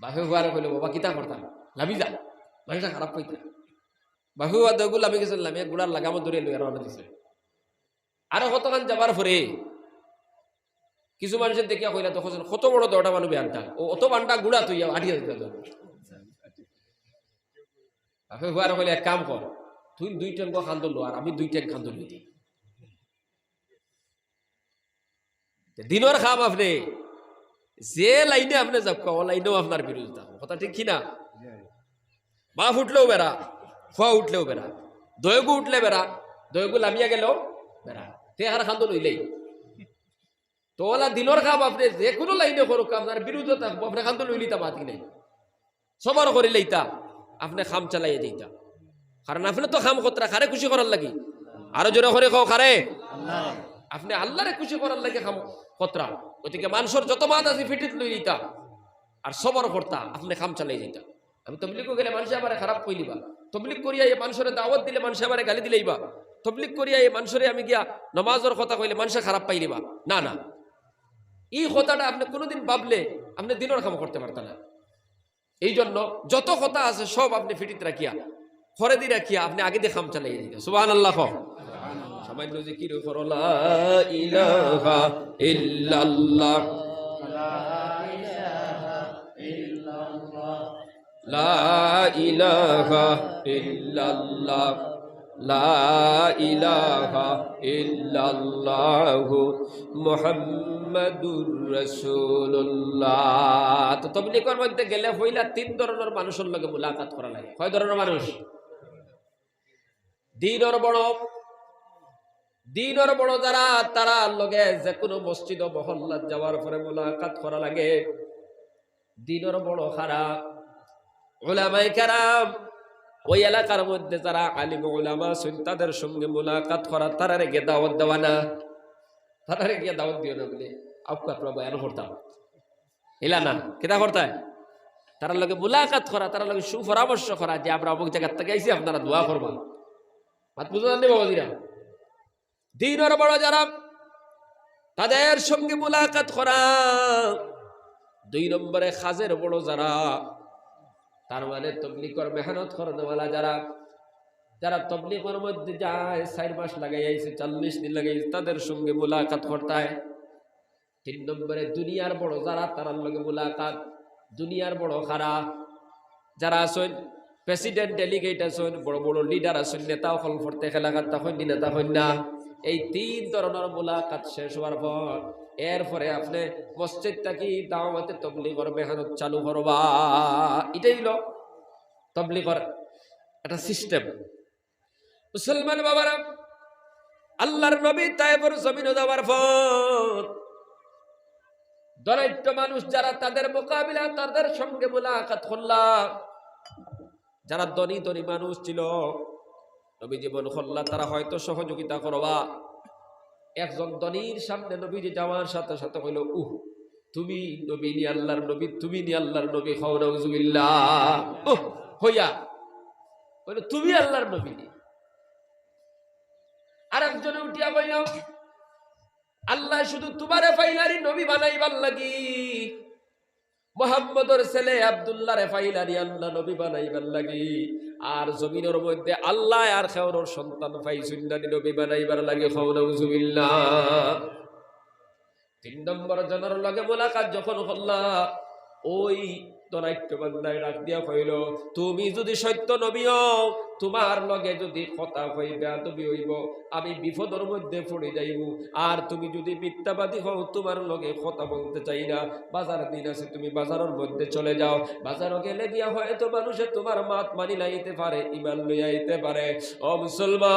বাপে হুয়ারে কইল, বাবা কিতা করতাম, লাভি যা, মানুষটা খারাপ পাইতে। বাপে হুয়া দগু লাভি গেছেন, লামিয়া গুড়ার লাগামো ধরে লইয়া রওনা দিছে। আরো কতক্ষণ যাবার পরে কিছু মানুষের দেখিয়া কইলা, তখন কত বড় দড়া মানুষ বেআন্তা, ও অত বান্ডা গুড়া তুই আটিয়া দিতে। বাপে হুয়ারে কইলে, এক কাম কর, তুই 2 ট্যাঙ্ক খান্দল আর আমি 2 ট্যাঙ্ক খান্দল দিই। দিনের খাম আপনি যে লাইনে আপনি যাব, ও লাইনেও আপনার বিরোধিতা, কথা ঠিক কিনা? বাপ উঠলেও বেড়া, ফুয়া উঠলেও বেড়া, দয়গু উঠলে বেড়া, দয়গু লামিয়া গেলেও বেড়া, তে আর খান্দল হইলেই। তো ওলা দিনের খাম আপনি যে কোনো লাইনে করুক, আপনার বিরোধিতা থাকবো, আপনি খান্দল হইলিতা মাতি নাই, সবার করিলে ইতা আপনি খাম চালাইয়া দিতা। কারণ আপনি তো খাম কতরা খারে খুশি করার লাগি, আরো জোরে করে খাও খারে, আপনি আল্লাহরে খুশি করার লাগে খাম কতরা। গতিকে মানুষের যত মাত আছে ফিটিত লই দিতা, আর সবর করতা, আপনি খাম চালাই দিতা। আমি তবলিগ গেলে মানুষ আবার খারাপ কইলিবা, তবলিগ করিয়া এই মানুষের দাওয়াত দিলে মানুষ আবার গালি দিলেইবা, তবলিগ করিয়া এই মানুষের আমি গিয়া নমাজের কথা কইলে মানুষে খারাপ পাইলিবা, না না, এই কথাটা আপনি কোনোদিন ভাবলে আপনি দিনের কাম করতে পারতেন না। এই জন্য যত কথা আছে সব আপনি ফিটিত রাখিয়া, ঘরে দিয়ে রাখিয়া আপনি আগে দিয়ে খাম চালাইয়া দিতে। সুবহানাল্লাহ। সামান্য জিকির করো, লা ইলাহা ইল্লাল্লাহ লা ইলাহা ইল্লাল্লাহ লা ইলাহা ইল্লাল্লাহু মুহাম্মাদুর রাসূলুল্লাহ। তো তাবলীগের মধ্যে গেলে হইলা তিন ধরনের মানুষের লগে মুলাকাত করা লাগে। কয় ধরনের মানুষ? দিনের বড় যারা, তারা লগে যে কোনো মসজিদ ও মহল্লাত যাওয়ার পরে মুলাকাত করা লাগে। দিনের বড় খারাপ উলামায়ে কেরাম, ওই এলাকার মধ্যে যারা আলিম উলামা আছেন তাদের সঙ্গে মুলাকাত করা, তারারে গিয়ে দাওয়াত দেওয়া না, তারারে গিয়ে দাওয়াত দিও না বলে আপনারা বয়ান করতাম এলা না, কেটা করতায় তারা লগে মুলাকাত করা, তারা লগে সুপরামর্শ করা যে আমরা অমুক জায়গার থেকে আইছি, আপনারা দোয়া করবা। মাত বুঝতে পারলি বাবাজিরা? দিনের বড় যারা, তাদের সঙ্গে মুলাকাত করা। 2 নম্বরে খাজের বড় যারা, তার মানে তবলিগের মেহনত করনেওয়ালা যারা, যারা তবলিগের মধ্যে যায় 4 মাস লাগাই আইছে, 40 দিন লাগাই, তাদের সঙ্গে মুলাকাত করতে হয়। 3 নম্বরে দুনিয়ার বড় যারা, তার লগে মুলাকাত। দুনিয়ার বড় খারা যারা আছেন, প্রেসিডেন্ট, ডেলিগেট আছেন, বড় বড় লিডার আছেন, নেতা হল ফরতে এলাকার তখন নেতা হন না। এই 3 ধরনের মুলাকাত শেষ হওয়ার পর এরপরে আপনি মসজিদ থাকি দাওয়াতে তবলিগের মেহনত চালু করবা। এটাই হলো তবলিগের একটা সিস্টেম। মুসলমান বাবারা, আল্লাহর নবী তায়েফের জমিনে যাওয়ার পর দরিদ্র মানুষ যারা, তাদের মোকাবিলা, তাদের সঙ্গে মুলাকাত করলাম। যারা ধনী ধনী মানুষ ছিল, নবী জীবন করলা, তারা হয়তো সহযোগিতা করবা। একজন ধনীর সামনে নবীজি যাওয়ার সাথে সাথে হইল, তুমি নবী নি আল্লাহর নবী, তুমি নি আল্লাহর নবী, খাও নাউজুবিল্লাহ। হইয়া বলে তুমি আল্লাহর নবী নি। আর একজনে উঠিয়া কইল, আল্লাহ শুধু তোমারে ফাইলারি নবী বানাইবার লাগি, মুহাম্মদর ছেলে আব্দুল্লাহরে ফাইলারি আল্লাহ নবী বানাইবার লাগি। আর জমিনের মধ্যে আল্লাহ আর খেওর সন্তান পাইছুন না নবী বানাইবার লাগে, খাও নাউজুবিল্লাহ। 3 নম্বর জনের লগে মুলাকাত যখন হল্লা, ওই দরাইট্য বান্দায় ডাক দিয়া কইল, তুমি যদি সত্য নবী হও, তোমার লগে যদি কথা হইবা তুমি হইব, আমি বিপদের মধ্যে পড়ে যাইব। আর তুমি যদি মিথ্যাবাদী হও, তোমার লগে কথা বলতে চাই না। বাজার দিন আছে, তুমি বাজারের মধ্যে চলে যাও। বাজারও গেলে গিয়া হয়তো মানুষে তোমার মাত মানি লাইতে পারে, ইমান লইয়া আইতে পারে। ও মুসলমান,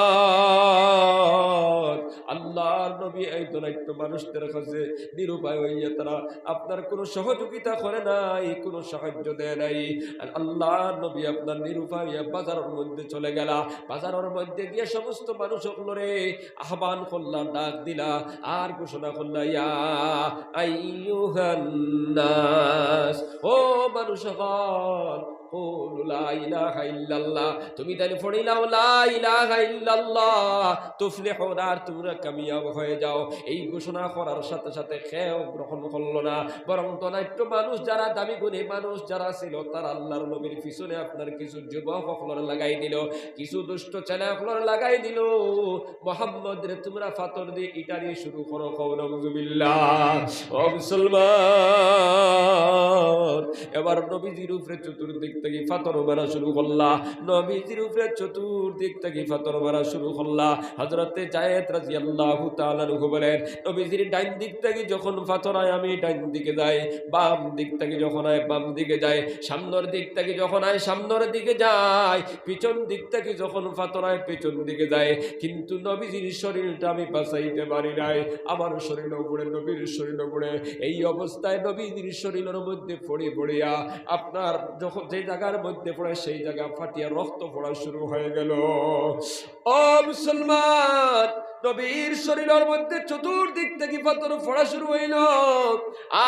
আল্লাহর নবী এই দরাইট্য মানুষদের কাছে নিরুপায় হইয়া তারা আপনার কোনো সহযোগিতা করে নাই, কোনো সাহায্য দেয় নাই। আর আল্লাহর নবী আপনার নিরুপায় হইয়া বাজারের মধ্যে চলে গেলা। বাজারের মধ্যে গিয়ে সমস্ত মানুষগুলোরে আহ্বান করলা, ডাক দিলা, আর ঘোষণা করলা, ইয়া আইয়ুহান নাস, ও মানুষগণ, লা ইলাহা ইল্লাল্লাহ, তুমি তাহলে পড়িলাও লা ইলাহা ইল্লাল্লাহ তুফলিহুন, আর তোমরা কামিয়াব হয়ে যাও। এই ঘোষণা করার সাথে সাথে কেউ গ্রহণ করলো না, বরং দরিদ্র মানুষ যারা, দামি গুণী মানুষ যারা ছিল, তারা আল্লাহর নবীর পিছনে আপনার কিছু যুবক হকলর লাগাই দিল, কিছু দুষ্ট ছেলে হকলর লাগাই দিল। মুহাম্মদ রে তোমরা ফাতর দিয়ে ইটারি শুরু করো, খাও নাউজুবিল্লাহ। ও মুসলমান, এবার নবীজির উপরে চতুর্দিক থেকে ফাতর মারা শুরু করলা। নবীজির উপরে চতুর্দিক থেকে ফাতর মারা শুরু করলা। হযরতে যায়েদ রাদিয়াল্লাহু তাআলা আনহু বলেন, নবীজির ডাইন দিক থেকে যখন ফাতর আয় আমি ডাইন দিকে যাই, বাম দিক থেকে যখন আয় বাম দিকে যাই, সামনের দিক থেকে যখন আয় সামনের দিকে যাই, পিছন দিক থেকে যখন ফাতর আয় পেছন দিকে যায়। কিন্তু নবীজির শরীরটা আমি বাঁচাইতে পারি নাই, আমার শরীর উপরে নবীর শরীর উপরে। এই অবস্থায় নবীজির শরীরের মধ্যে পড়ে পড়িয়া আপনার যখন যে জায়গার মধ্যে পড়ে সেই জায়গা ফাটিয়া রক্ত পড়া শুরু হয়ে গেল। ও মুসলমান, নবীর শরীরের মধ্যে চতুর্দিক থেকে পাথর পড়া শুরু হইল,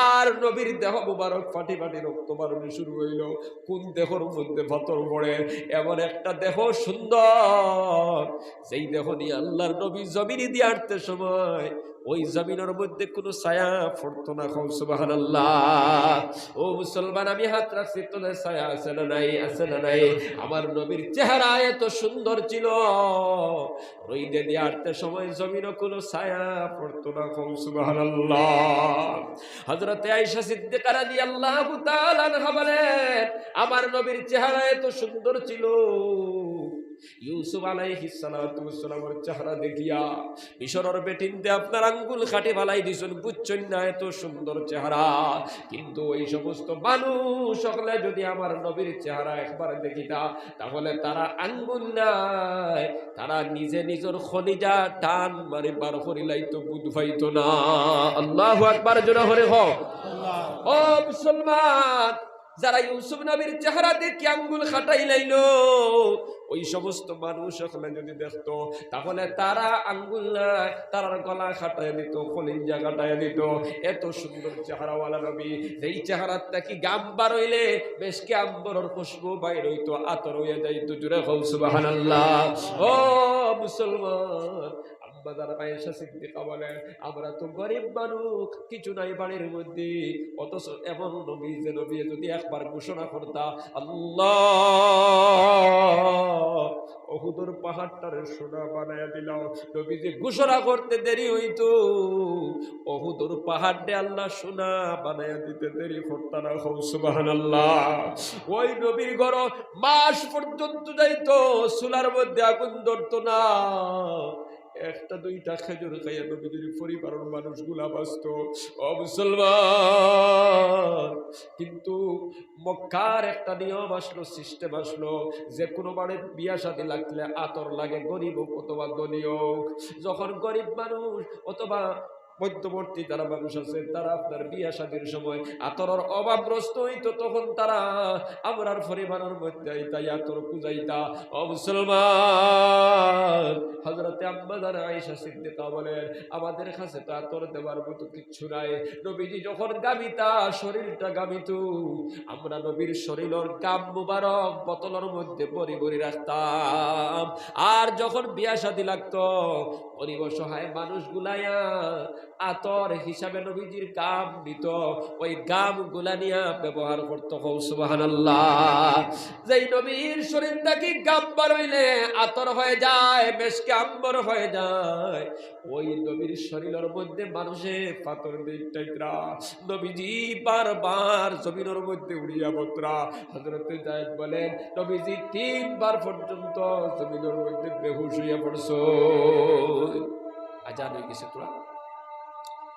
আর নবীর দেহ মুবারক ফাটি ফাটি রক্ত বাড়ানো শুরু হইল। কোন দেহের মধ্যে পাথর পড়ে? এমন একটা দেহ সুন্দর, যেই দেখনি আল্লাহর নবী জমিনে দিয়ে হাঁটতে সময় ওই জমিনের মধ্যে কোনো ছায়া পড়তো না। সুবহানাল্লাহ। ও মুসলমান, আমি হাত রাখছি, তোলে ছায়া আছে না নাই? আছে না নাই? আমার নবীর চেহারা এত সুন্দর ছিল, রইদে দিয়ে হাঁটতে সময় জমিনও কোনো ছায়া পড়তো না। সুবহানাল্লাহ। হযরতে আয়েশা সিদ্দিকা রাদিয়াল্লাহু তাআলা আনহা বলেন, আমার নবীর চেহারা এত সুন্দর ছিল, ইউসুফ আলাইহিস সালাতু ওয়াস সালামের চেহারা দেখিয়া মিশরের বেটিনতে আপনার আঙ্গুল কাটি ফালাই দিছেন, বুঝছেন না এত সুন্দর চেহারা। কিন্তু ওই সমস্ত মানুষ সকলে যদি আমার নবীর চেহারা একবার দেখিতা, তাহলে তারা আঙ্গুল নাই, তারা নিজে নিজের খলিজা টান মারি বার করিলাইতো, বুঝ পাইতো না। আল্লাহু আকবার, জোরে হরে হ। ও মুসলমান, যারা ইউসুফ নবীর চেহারা দেখে আঙ্গুল খাটাই লাইলো, ওই সমস্ত মানুষ সকলে যদি দেখতো, তাহলে তারা আঙ্গুল নাই, তারার গলা খাটায় দিত, কলিজা খাটায় দিত। এত সুন্দর চেহারাওয়ালা নবী, যেই চেহারার থেকে গাম বার হইলে বেশ কি আম্বরের খুশবু বাইর হইতো, আতর হইয়া যাইতো। জুড়ে হল সুবহানাল্লাহ। ও মুসলমান, আয়েশা সিদ্দিকা বলেন, আমরা তো গরিব মানুষ, কিছু নাই বাড়ির মধ্যে, অথচ এমন নবী যে নবী যদি একবার ঘোষণা করতা, আল্লাহ উহুদের পাহাড়টারে সোনা বানায়া দিলাম, নবী যে ঘোষণা করতে দেরি হইতো, উহুদের পাহাড়ে আল্লাহ সোনা বানায়া দিতে দেরি করতা না। সুবহানাল্লাহ। ওই নবীর ঘর মাস পর্যন্ত যাইতো, চুলার মধ্যে আগুন ধরতো না, একটা দুইটা খেজুর খাইয়া নবীদের পরিবারের মানুষগুলা বাঁচত। ও মুসলমান, কিন্তু মক্কার একটা নিয়ম আসলো, সিস্টেম আসলো, যে কোনো বাড়ির বিয়া শাদী লাগলে আতর লাগে, গরিব হোক অথবা ধনী হোক। যখন গরিব মানুষ অথবা মধ্যবর্তী যারা মানুষ আছে, তারা আপনার বিয়া শাদীর সময় আতরের অভাবগ্রস্ত হইতো, তখন তারা আমরার পরিবারের মধ্যে তাই আতর খুঁজাইতা। ও মুসলমান, হযরতে আম্মা জান আয়েশা সিদ্দিকা বলেন, আমাদের কাছে তো আতর দেওয়ার মতো কিচ্ছু নাই। নবীজি যখন গামিতা, শরীরটা গামিত, আমরা নবীর শরীরের গাম মুবারক বোতলের মধ্যে ভরি ভরি রাখতাম। আর যখন বিয়া শাদী লাগতো, গরিব অসহায় মানুষগুলাইয়া আতর হিসাবে নবীজির গাম দিত, ওই গাম গুলা নিয়ে ব্যবহার করতো। সুবহানাল্লাহ। যেই নবীর শরীরটা কি গাম বার হইলে আতর হয়ে যায়, বেশকে আম্বর হয়ে যায়, ওই নবীর শরীরের মধ্যে মানুষে পাথর দিইরা নবীজি বারবার জমিনের মধ্যে উড়িয়া বতরা। হযরতে যায়েদ বলেন, নবীজি 3 বার পর্যন্ত জমিনের মধ্যে বেহুশ হইয়া পড়ছো। আজান হয়ে গেছে, তোরা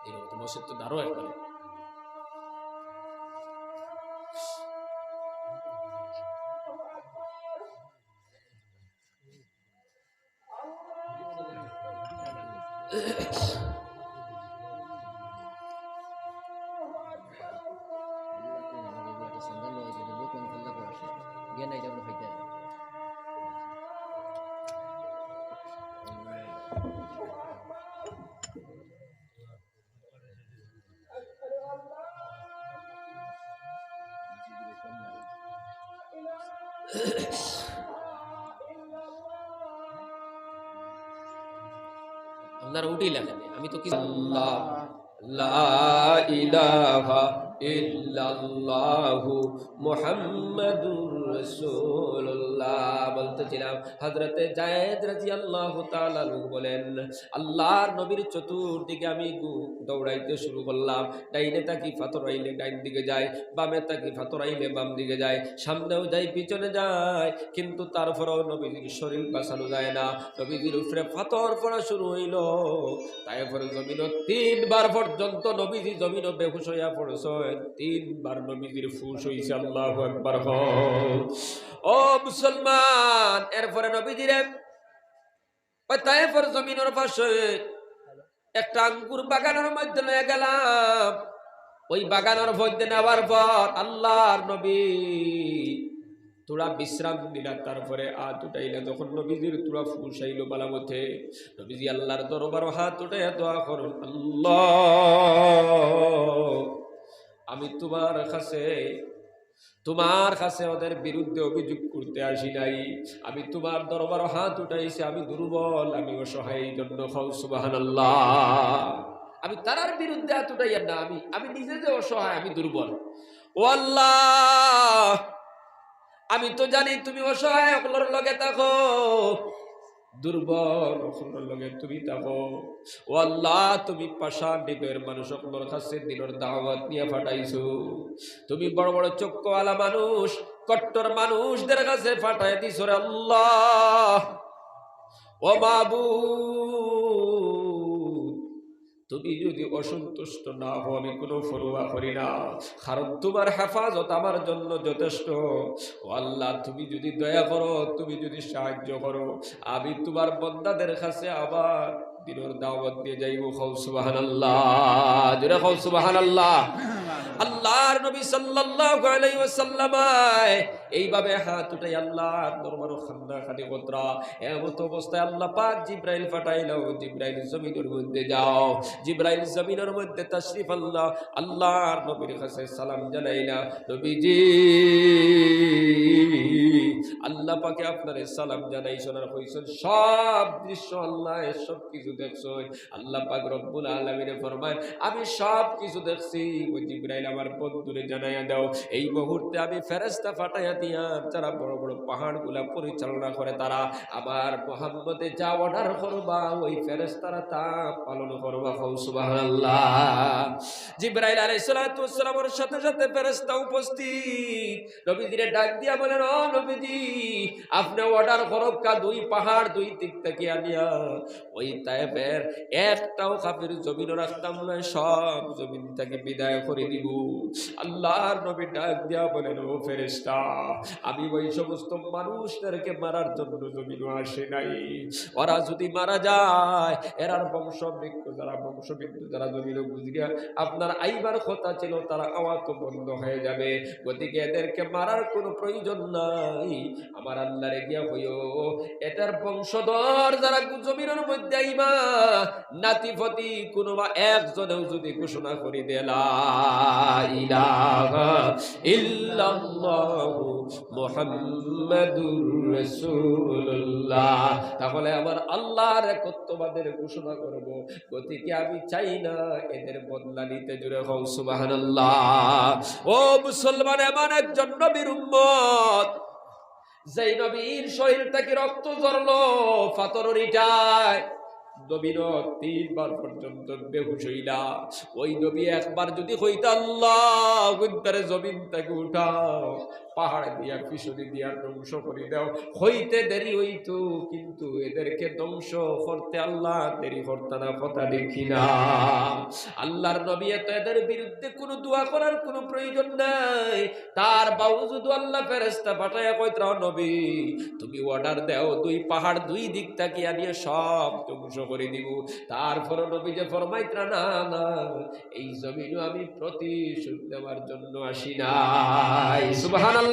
এরকম মসজিদ তো দাঁড়ো একবারে। আপনারা উঠেই লেখেন, আমি তো কি আল্লাহ লা ইলাহা ইল্লাল্লাহু মুহাম্মাদুর রাসূলুল্লাহ বলতেছিলাম। হযরতে যায়েদ রাদিয়াল্লাহু তাআলা বলেন, আল্লাহর নবীর চতুর্দিকে আমি দৌড়াইতে শুরু করলাম। ডাইনে তাকি পাথর আইলে ডাইন দিকে যায়, বামে তাকি পাথর আইলে বাম দিকে যায়, সামনেও যাই পিছনে যায়, কিন্তু তারপরেও নবীজির শরীর বাঁচানো যায় না। নবীজির উপরে পাথর পড়া শুরু হইল। তারপরে জমিন 3 বার পর্যন্ত নবীজি জমিন বেহুশ হইয়া পড়ছে। 3 বার নবীজির ফুস হইছে। আল্লাহু আকবার। ও মুসলমান, এরপরে নবীজিরে ওই তায়েফের জমিনের পাশে একটা আঙ্গুর বাগানের মধ্যে নিয়ে গেলাম। ওই বাগানের মধ্যে নেওয়ার পর আল্লাহর নবী তোরা বিশ্রাম দিলা, তারপরে হাত উঠাইলা। যখন নবীজির তোরা ফুসাইল বালামতে, নবীজি আল্লাহর দরবার হাত উঠাইয়া দোয়া করুন, আল্লাহ আমি তোমার কাছে তোমার কাছে ওদের বিরুদ্ধে অভিযোগ করতে আসি নাই, আমি তোমার দরবার হাত উঠাইছি, আমি দুর্বল, আমি অসহায়, এই জন্য খাও সুবহানাল্লাহ। আমি তারার বিরুদ্ধে হাত উঠাইয়া না, আমি নিজে যে অসহায়, আমি দুর্বল। ও আল্লাহ, আমি তো জানি তুমি অসহায় সকলের লগে থাকো, দুর্বল সকলের লগে তুমি থাকো। ও আল্লাহ, তুমি পাষাণ হৃদয়ের মানুষ সকলের কাছে দিনের দাওয়াত নিয়ে পাঠাইছো। তুমি বড় বড় চক্ষুওয়ালা মানুষ, কট্টর মানুষদের কাছে পাঠাই দিছো রে আল্লাহ। ও মাবুদ, তুমি যদি অসন্তুষ্ট না হও আমি কোনো পরোয়া করি না, কারণ তোমার হেফাজত আমার জন্য যথেষ্ট। ও আল্লাহ, তুমি যদি দয়া করো, তুমি যদি সাহায্য করো, আমি তোমার বান্দাদের কাছে আবার দিনের দাওয়াত দিয়ে যাইব। খাও সুবহানাল্লাহ, জোরে খাও সুবহানাল্লাহ। আল্লাহর নবী সাল্লাল্লাহু আলাইহি ওয়াসাল্লাম এইভাবে হাত উঠাই আল্লাহর দরবারে খান্না খাটি কতরা। এমত অবস্থায় আল্লাহ পাক জিবরাইল পাঠাইলো, জিবরাইল জমিনের মধ্যে যাও। জিবরাইল জমিনের মধ্যে তাশরিফ আল্লাহ আল্লাহর নবীর কাছে সালাম জানাইলা, নবীজি আল্লাহ পাকে আপনারে সালাম জানাই, শোনার কইছেন সব দৃশ্য আল্লাহ সব কিছু দেখছই। আল্লাহ পাক রব্বুল আলামিন ফরমায়, আমি সব কিছু দেখছি। ওই জিবরাইল আমার বন্ধুরে জানাইয়া দাও, এই মুহূর্তে আমি ফেরেশতা পাঠাইয়া দিয়া যারা বড় বড় পাহাড়গুলা পরিচালনা করে, তারা আমার মুহাম্মদে যা অর্ডার করবা ওই ফেরেশতারা তা পালন করবা। সুবহানাল্লাহ। জিবরাইল আলাইহিস সালাতু ওয়াস সালামের সাথে সাথে ফেরেশতা উপস্থিত। নবীজিরে ডাক দিয়া বলেন, ও নবীজি, আপনি অর্ডার করব কা দুই পাহাড় দুই দিক থেকে আনিয়া ওই তায়েফের একটাও কাফির জমিন রাখতাম না, সব জমিন থেকে বিদায় করে দিব। আল্লাহর নবী ডাক দিয়া বলেন, ও ফেরেশতা, আমি ওই সমস্ত মানুষদেরকে মারার জন্য জমিনও আসে নাই। ওরা যদি মারা যায়, এরার বংশবৃক্ষ যারা জমিনে গুজরিয়া আপনার আইবার কথা ছিল, তারা আওয়া তো বন্ধ হয়ে যাবে। গতিকে এদেরকে মারার কোনো প্রয়োজন নাই। আমার আল্লাহরে গিয়া হইও, এটার বংশধর যারা জমিনের মধ্যে আইবা, নাতিফতি কোনো বা একজনেও যদি ঘোষণা করি দে লা ইলাহা ইল্লাল্লাহু মুহাম্মাদুর রাসূলুল্লাহ, তাহলে আমার আল্লাহর একত্ববাদের ঘোষণা করব। গতিকে আমি চাই না এদের বদলা নিতে। জুড়ে হও সুবহানাল্লাহ। ও মুসলমান, এমন একজন নবীর উম্মত, যেই নবীর শরীর থেকে রক্ত ঝরলো পাথরের ইটায়, নবীর 3 বার পর্যন্ত বেহুশ হইলা। ওই নবী একবার যদি কইতা আল্লাহ গুনতারে জমিন থেকে উঠাও, পাহাড় দিয়া পিছনে দিয়া ধ্বংস করে দাও, হইতে দেরি হইতো, কিন্তু এদেরকে ধ্বংস করতে আল্লাহ দেরি করতে না, কথা দেখি না। আল্লাহর নবী এত এদের বিরুদ্ধে কোনো দোয়া করার কোনো প্রয়োজন নাই। তার বাউজুদ আল্লাহ ফেরেশতা পাঠায়া কইত্রা, নবী তুমি অর্ডার দাও, দুই পাহাড় দুই দিক থেকে আনিয়ে সব ধ্বংস করে দিব। তারপর নবী যে ফরমাইত্রা, না না, এই জমিনও আমি প্রতিশোধ দেওয়ার জন্য আসি নাই। সুবহানাল্লাহ।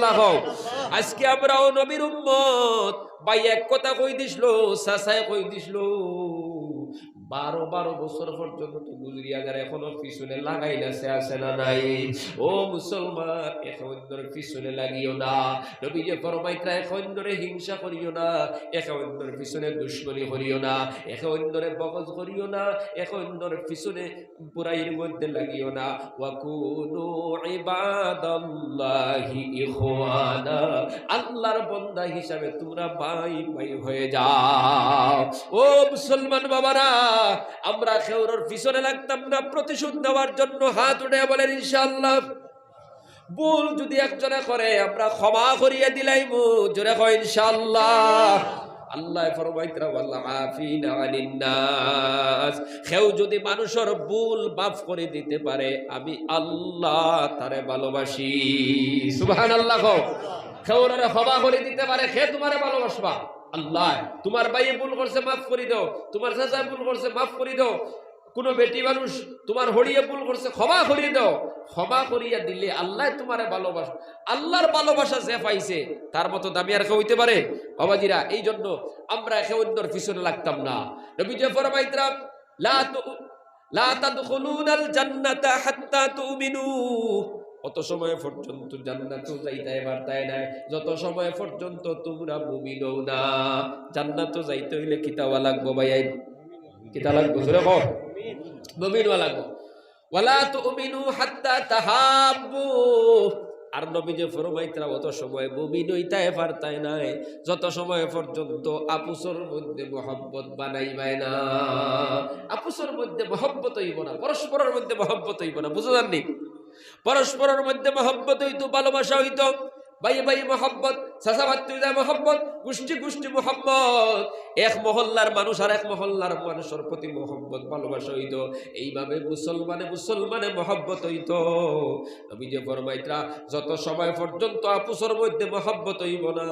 আজকে আমরাও নবীর উম্মত। ভাই এক কথা কই দিছিল, চাচায় কই দিছিল, 12 বছর পর্যন্ত গুজরিয়া যারা এখনো পিছনে লাগাইলাছে, আছে না নাই? ও মুসলমান, এখন ধরে পিছনে লাগিও না। নবী যে ফরমাইত্রা, এখন ধরে হিংসা করিও না, এখন ধরে পিছনে দুশ্মনী করিও না, এখন ধরে বগজ করিও না, এখন ধরে পিছনে বুরাইর মধ্যে লাগিও না। ওয়াকুনু ইবাদাল্লাহি ইখওয়ানা, আল্লাহর বান্দা হিসাবে তোমরা ভাই ভাই হয়ে যাও। ও মুসলমান বাবারা, আমরা খেউরের পিছনে লাগতাম না, প্রতিশোধ নেওয়ার জন্য হাত উঠে বলেন ইনশাআল্লাহ। ভুল যদি একজনে করে আমরা ক্ষমা করিয়ে দিলাইমু, জোরে কয় ইনশাআল্লাহ। আল্লাহ ফরমাইতরা ওয়াল আফিনা আনিন নাস, কেউ যদি মানুষের ভুল মাফ করে দিতে পারে, আমি আল্লাহ তারে ভালোবাসি। সুবহানাল্লাহ। কেউরে ক্ষমা করে দিতে পারে, কে তোমারে ভালোবাসবা? আল্লাহ। তোমার ভাই ভুল করছে মাফ করে দাও, তোমার চাচা ভুল করছে মাফ করে দাও, কোন বেটি মানুষ তোমার হড়িয়ে ভুল করছে ক্ষমা করিয়ে দাও। ক্ষমা করিয়া দিলে আল্লাহ তোমারে ভালোবাসা। আল্লাহর ভালোবাসা যে পাইছে তার মতো দামি আর কেউ হইতে পারে? বাবাজিরা, এই জন্য আমরা একে অন্যর পিছনে লাগতাম না। নবী যে ফরমাইতরা, লা তাদখুলুনাল জান্নাতা হাত্তা তুমিনু, অত সময় পর্যন্ত জান্নাতেও যাইতে পারতাই না, যত সময় পর্যন্ত তোমরা মুমিন হও না। জান্নাতও যাইতে হইলে কিতাবা লাগবো ভাই, কিতা লাগবো জোরে কও, মুমিন হওয়া লাগবো। ওয়ালা তুমিনু হাত্তা তাহাব্বু, আর নবী যে ফরমাইতরা অত সময় মুমিন হইতে পারতাই নাই যত সময় পর্যন্ত আপুসর মধ্যে মহব্বত বানাইবাই না। আপুসর মধ্যে মহব্বত হইব না, পরস্পরের মধ্যে মহব্বত হইব না, বুঝো জাননি? পরস্পরের মধ্যে মহব্বত হইতো, ভালোবাসা হইতো, ভাই ভাই মহব্বত, চাচা ভাতিজা মহব্বত, গোষ্ঠী গোষ্ঠী মহব্বত, এক মহল্লার মানুষ আর এক মহল্লার মানুষের প্রতি মহব্বত ভালোবাসা হইতো। এইভাবে মুসলমানে মুসলমানে মহব্বত হইতো। নবী যে ফরমাইতরা যত সময় পর্যন্ত আপুসর মধ্যে মহব্বত হইব না,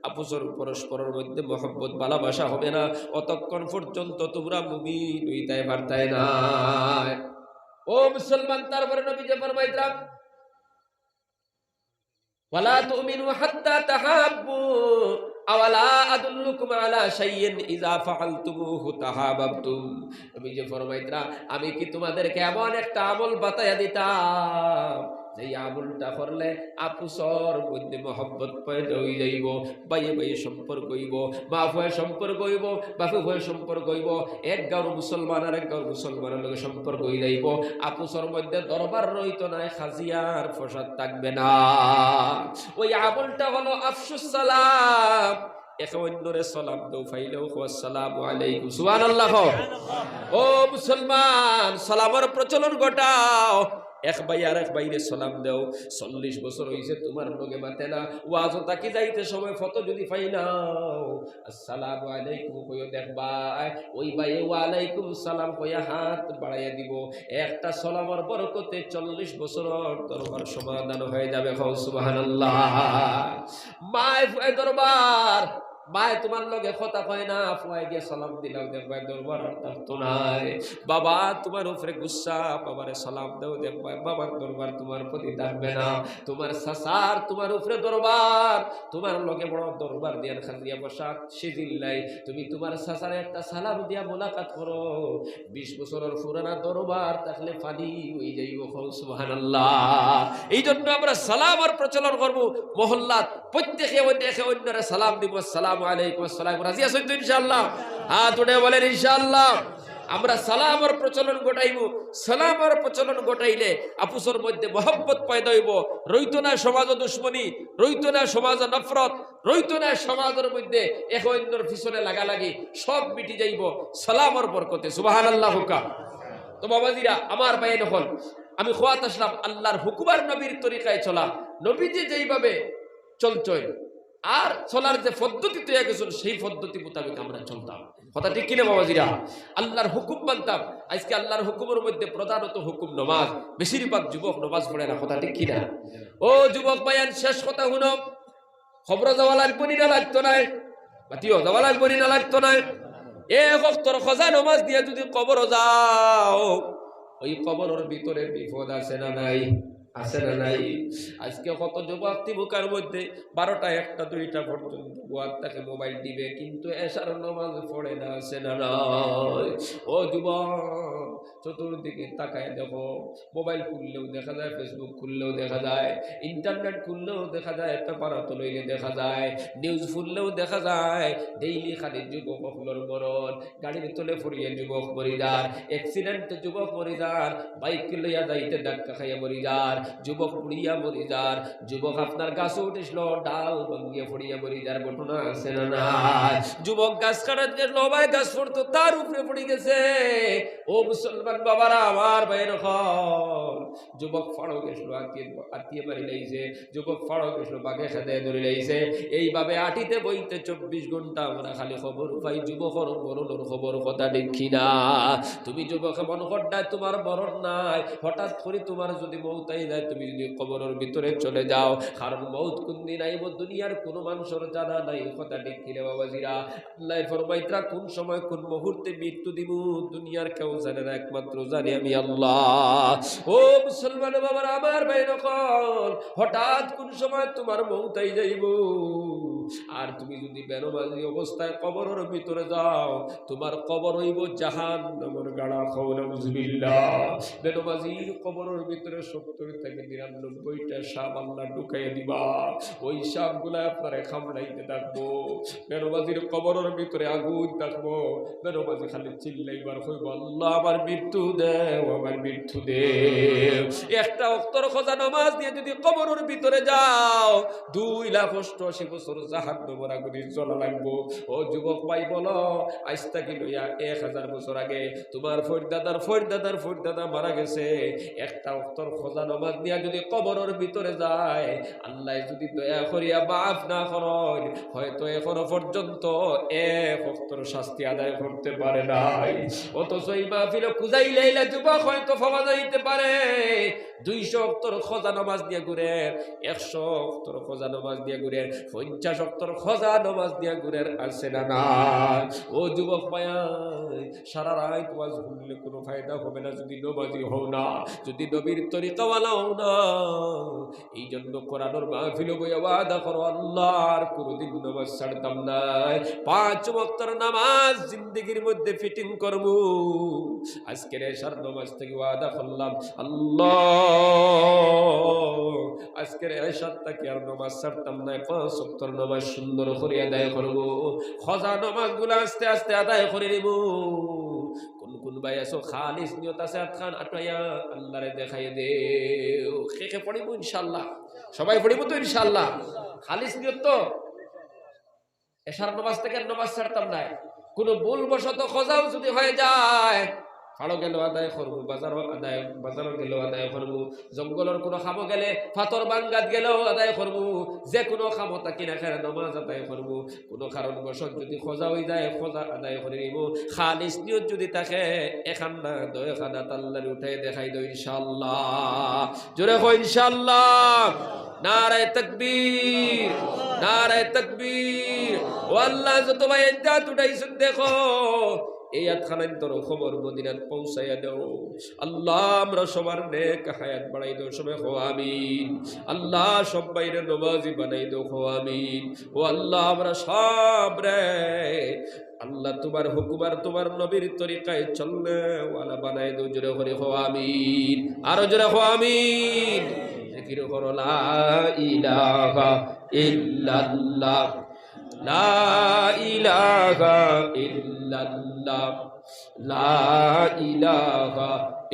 আপুসর পরস্পরের মধ্যে মহব্বত ভালোবাসা হবে না, অতক্ষণ পর্যন্ত তোমরা মুমিন হইতে পারতাই না। ও মুসলমান, তারপরে নবী যে ফরমাইতরা ওয়ালা তুমিনু হাত্তা তাহাব্বু আওয়ালা আদুল্লুকুম আলা শাইইন ইযা ফাআলতুমুহু তাহাব্বাতুম। নবী যে ফরমাইতরা আমি কি তোমাদেরকে এমন একটা আমল বাতায়া দিতাম যেই আমলটা করলে আপুসর মধ্যে মহব্বত পয়দা হয়ে যাইব, ভাইয়ে ভাইয়ে সম্পর্ক হইব, মা ফুয়ে সম্পর্ক হইব, বাপু ফুয়ে সম্পর্ক হইব, এক গাঁর মুসলমান আর এক গাঁর মুসলমানের লগে সম্পর্ক হয়ে যাইব, আপুসর মধ্যে দরবার রইত না, খাজিয়ার ফসাদ থাকবে না। ওই আমলটা হলো আফসুস সালাম। একে অন্যরে সালাম দাও, ফাইলেও আসসালামু আলাইকুম, সুবহানাল্লাহ। ও মুসলমান, সালামের প্রচলন ঘটাও। এক ভাই আর এক ভাইরে সালাম দাও। 40 বছর হইছে তোমার লগে মাতে না, ওয়াজ তাকি যাইতে সময় ফত যদি ফাইনাও আসসালামু আলাইকুম কইও, দেখবা ওই ভাই ওয়া আলাইকুম সালাম কইয়া হাত বাড়াইয়া দিব। একটা সালামের বরকতে 40 বছরের দরবার সমাধান হয়ে যাবে। সুবহানাল্লাহ। মায় ফুয়ে দরবার, মায় তোমার লগে কথা কয় না, ফুয়াই গিয়ে সালাম দিলাম, দেখবা দরবার আর থাকতো নাই। বাবা তোমার উপরে গুসা, বাবারে সালাম দাও, দেখবা বাবার দরবার তোমার প্রতি থাকবে না। তোমার সাসার তোমার উপরে দরবার, তোমার লগে বড় দরবার দিয়া খাজিয়া বসা সেদিল্লাই, তুমি তোমার সাসারে একটা সালাম দিয়া মোলাকাত করো। 20 বছরের পুরানা দরবার তাহলে ফানি হয়ে যাইব। সুবহানাল্লাহ। এই জন্য আমরা সালাম আর প্রচলন করবো। মহল্লাত প্রত্যেকে একে অন্যরে সালাম দিব, আসসালামু আলাইকুম আসসালাম। রাজি আছেন তো ইনশাআল্লাহ? হাত উঠে বলেন ইনশাআল্লাহ। আমরা সালামের প্রচলন ঘটাইব। সালামের প্রচলন ঘটাইলে আপুসর মধ্যে মহব্বত পয়দা হইব, রইত না সমাজ দুশ্মনী, রইত না সমাজ নফরত, রইত না সমাজের মধ্যে এক অন্যর পিছনে লাগালাগি, সব মিটি যাইব সালামের বরকতে। সুবহানাল্লাহ। তো বাবাজিরা আমার ভাই, নখন আমি খোয়াত আসলাম আল্লাহর হুকুম আর নবীর তরিকায় চলা। নবীজি যেইভাবে চলছই আর চলার যে পদ্ধতি তৈরি গেছিল সেই পদ্ধতি মোতাবেক আমরা চলতাম। কথা ঠিক কিনা বাবাজিরা? আল্লাহর হুকুম মানতাম। আজকে আল্লাহর হুকুমের মধ্যে প্রধানত হুকুম নামাজ, বেশিরভাগ যুবক নামাজ পড়ে না। কথা ঠিক কিনা? ও যুবক ভাইয়ান, শেষ কথা শুনো, খবর যাওয়া লাগবো না লাগতো নাই, বাতিও যাওয়া লাগবো না লাগতো নাই। এক তোর খজা নামাজ দিয়ে যদি কবর যাও, ওই কবরের ভিতরে বিপদ আছে না নাই? আছে না নাই? আজকে কত যুবক তিবুকার মধ্যে 12টা 1টা 2টা পর্যন্ত বুয়ারটাকে মোবাইল দিবে, কিন্তু এশার নামাজ পড়ে না। আছে না নাই? ও যুবক, চতুর্দিকে তাকায় দেখো, মোবাইল খুললেও দেখা যায়, ফেসবুক খুললেও দেখা যায়, ইন্টারনেট খুললেও দেখা যায়, পেপার হাতে লইলে দেখা যায়, নিউজ খুললেও দেখা যায়। ডেইলি খালি যুবক হলোর মরণ, গাড়ির তলে পড়িয়ে যুবক মরি যার, অ্যাক্সিডেন্টে যুবক মরি যার, বাইক লইয়া যাইতে ধাক্কা খাইয়া মরি যার, যুবক পুড়িয়া মরি যার, যুবক আপনার গাছে উঠেছিল ডাল ভাঙ্গিয়া পড়িয়া মরি যার ঘটনা আছে না নাই? যুবক গাছ কাটার গেছিল, ভাই গাছ পড়তো তার উপরে পড়ে গেছে। ও মুসলমান বাবারা আমার ভাইয়ের হল, যুবক ফাড়ো গেছিল আত্মীয় মারি লাইছে, যুবক ফাড়ো গেছিল বাঘে খেতে ধরে লাইছে। এইভাবে আটিতে বইতে 24 ঘন্টা আমরা খালি খবর পাই যুবকর মরণের খবর। কথা দেখি না? তুমি যুবক মন করডায় তোমার মরণ নাই, হঠাৎ করে তোমার যদি মৌতাই যায়, তুমি যদি কবরের ভিতরে চলে যাও, কারণ মৌত কোন দিন আইব দুনিয়ার কোনো মানুষের জানা নাই। কথা দেখি রে বাবাজিরা? আল্লাহ ফরমাইতরা কোন সময় কোন মুহূর্তে মৃত্যু দিব দুনিয়ার কেউ জানে না, একমাত্র জানি আমি আল্লাহ। ও মুসলমান বাবার আমার ভাই, নকল হঠাৎ কোন সময় তোমার মৌতাই যাইব আর তুমি যদি বেনমাজি অবস্থায় কবরের ভিতরে যাও তোমার কবর হইব জাহান্নামের গাড়া। খাও নাউজুবিল্লাহ। বেনমাজির কবরের ভিতরে 70 থেকে 99টা সাপ আল্লাহ ঢুকাইয়া দিবা। ওই সাপগুলা আপনারে খামড়াইতে থাকবো। বেনমাজির কবরের ভিতরে আগুন থাকবো। বেনমাজি খালি চিল্লাইবার হইব, আল্লাহ আমার মৃত্যু দেও, আমার মৃত্যু দেও। একটা ওয়াক্তের খোঁজা নামাজ দিয়ে যদি কবরের ভিতরে যাও 2,88,000 বছর জাহান্নামের আগুনে জ্বলা লাগবো। ও যুবক ভাই বলো, আজ থেকে লইয়া 1000 বছর আগে তোমার ফরিদাদা মারা গেছে। একটা ওয়াক্তের খোঁজা নামাজ দিয়া যদি কবরের ভিতরে যায় আল্লাহ যদি দয়া করিয়া মাফ না করেন হয়তো এখনো পর্যন্ত এক ওয়াক্তের শাস্তি আদায় করতে পারে নাই। অথচ এই মাহফিলে খুঁজাইলে যুবক হয়তো পাওয়া যাইতে পারে 200 ওয়াক্তের খোঁজা নামাজ দিয়ে ঘুরে, 100 ওয়াক্তের খোঁজা নামাজ দিয়ে ঘুরে, 50 ওয়াক্তের খোঁজা নামাজ দিয়ে ঘুরে আছে না না? ও যুবক মায়া, সারা রাত ওয়াজ শুনলে কোনো ফায়দা হবে না যদি নমাজি হও না, যদি নবীর তরিকাওয়ালা হও না। এই জন্য কোরআনের মাহফিলে বইয়া ওয়াদা করো, আল্লাহর কোনোদিন নামাজ ছাড়তাম না। 5 ওয়াক্তের নামাজ জিন্দেগির মধ্যে ফিটিং করবো। আজকের এশার নামাজ থেকে ওয়াদা করলাম, আল্লাহ আজকের এশার থেকে আর নামাজ ছাড়তাম না। 5 ওয়াক্তের নামাজ সুন্দর করে আদায় করবো। খোঁজা নামাজগুলো আস্তে আস্তে আদায় করে নিব। কোন ভাই আছো খালিস নিয়ত আছে আতখান আটাইয়া আল্লাহরে দেখাই দেও। কে পড়িব ইনশাআল্লাহ? সবাই পড়িব তো ইনশাআল্লাহ? খালিস নিয়ত তো এশার নামাজ থেকে নামাজ ছাড়তাম না। কোনো ভুল বশত খোঁজাও যদি হয়ে যায় ফাড়ো গেল আদায় করবো, বাজারও গেল আদায় করবো, জঙ্গলের কোনো খামো গেলে ফাতর বাঙ্গাত গেলেও আদায় করবো, যে কোনো খামতা কিনা খেয়ে নমাজ আদায় করবো। কোনো কারণবশত যদি খোঁজা হয়ে যায় খোঁজা আদায় করে নিব। খালিস নিয়ত যদি থাকে এখানা দয়খানা তাল্লারে উঠে দেখাই দো ইনশাআল্লাহ। জোরে কো ইনশাআল্লাহ। নারায়ে তাকবীর, নারায়ে তাকবীর। ও আল্লাহ যত ভাই ইজ্জত উঠাইছেন দেখো এই আয়াতখানার তোর খবর মদিনাত পৌঁছাইয়া দাও। আল্লাহ আমরা সবার নেক হায়াত বাড়াই দাও, সবাই হো আমিন। আল্লাহ সবাইরে নমাজি বানাই দাও, হো আমিন। ও আল্লাহ আমরা সব রে আল্লাহ তোমার হুকুম আর তোমার নবীর তরিকায় চললে ওয়ালা বানাই দাও। জোরে করে হো আমিন, আরো জোরে হো আমিন। জিকির করো লা ইলাহা ইল্লাল্লাহ, লা ইলাহা ইল্লাল্লাহ, লা ইলাহা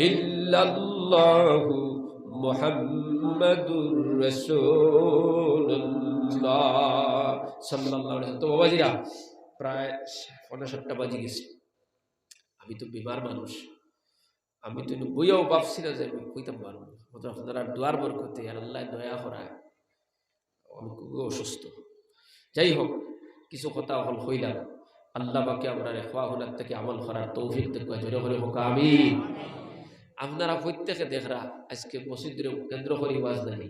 ইল্লাল্লাহু মুহাম্মাদুর রাসূলুল্লাহ সাল্লাল্লাহু আলাইহি ওয়াসাল্লাম। তো বাবাজিরা প্রায় 7:45 বাজে গেছে। আমি তো বিমার মানুষ, আমি তো বইয়াও ভাবছি না যে আমি কইতাম পারবো। আপনারা দোয়ার বরকতে আর আল্লাহ দয়া করায় আমি খুবই অসুস্থ। যাই হোক কিছু কথা হল হইলাম। আল্লাহ পাকে আমরা রেখা হলার থেকে আমল করার তৌফিক দেখবা। জোরে করে হোক আমিন। আপনারা প্রত্যেকে দেখরা আজকে মসজিদের কেন্দ্র করে ওয়াজ নাই।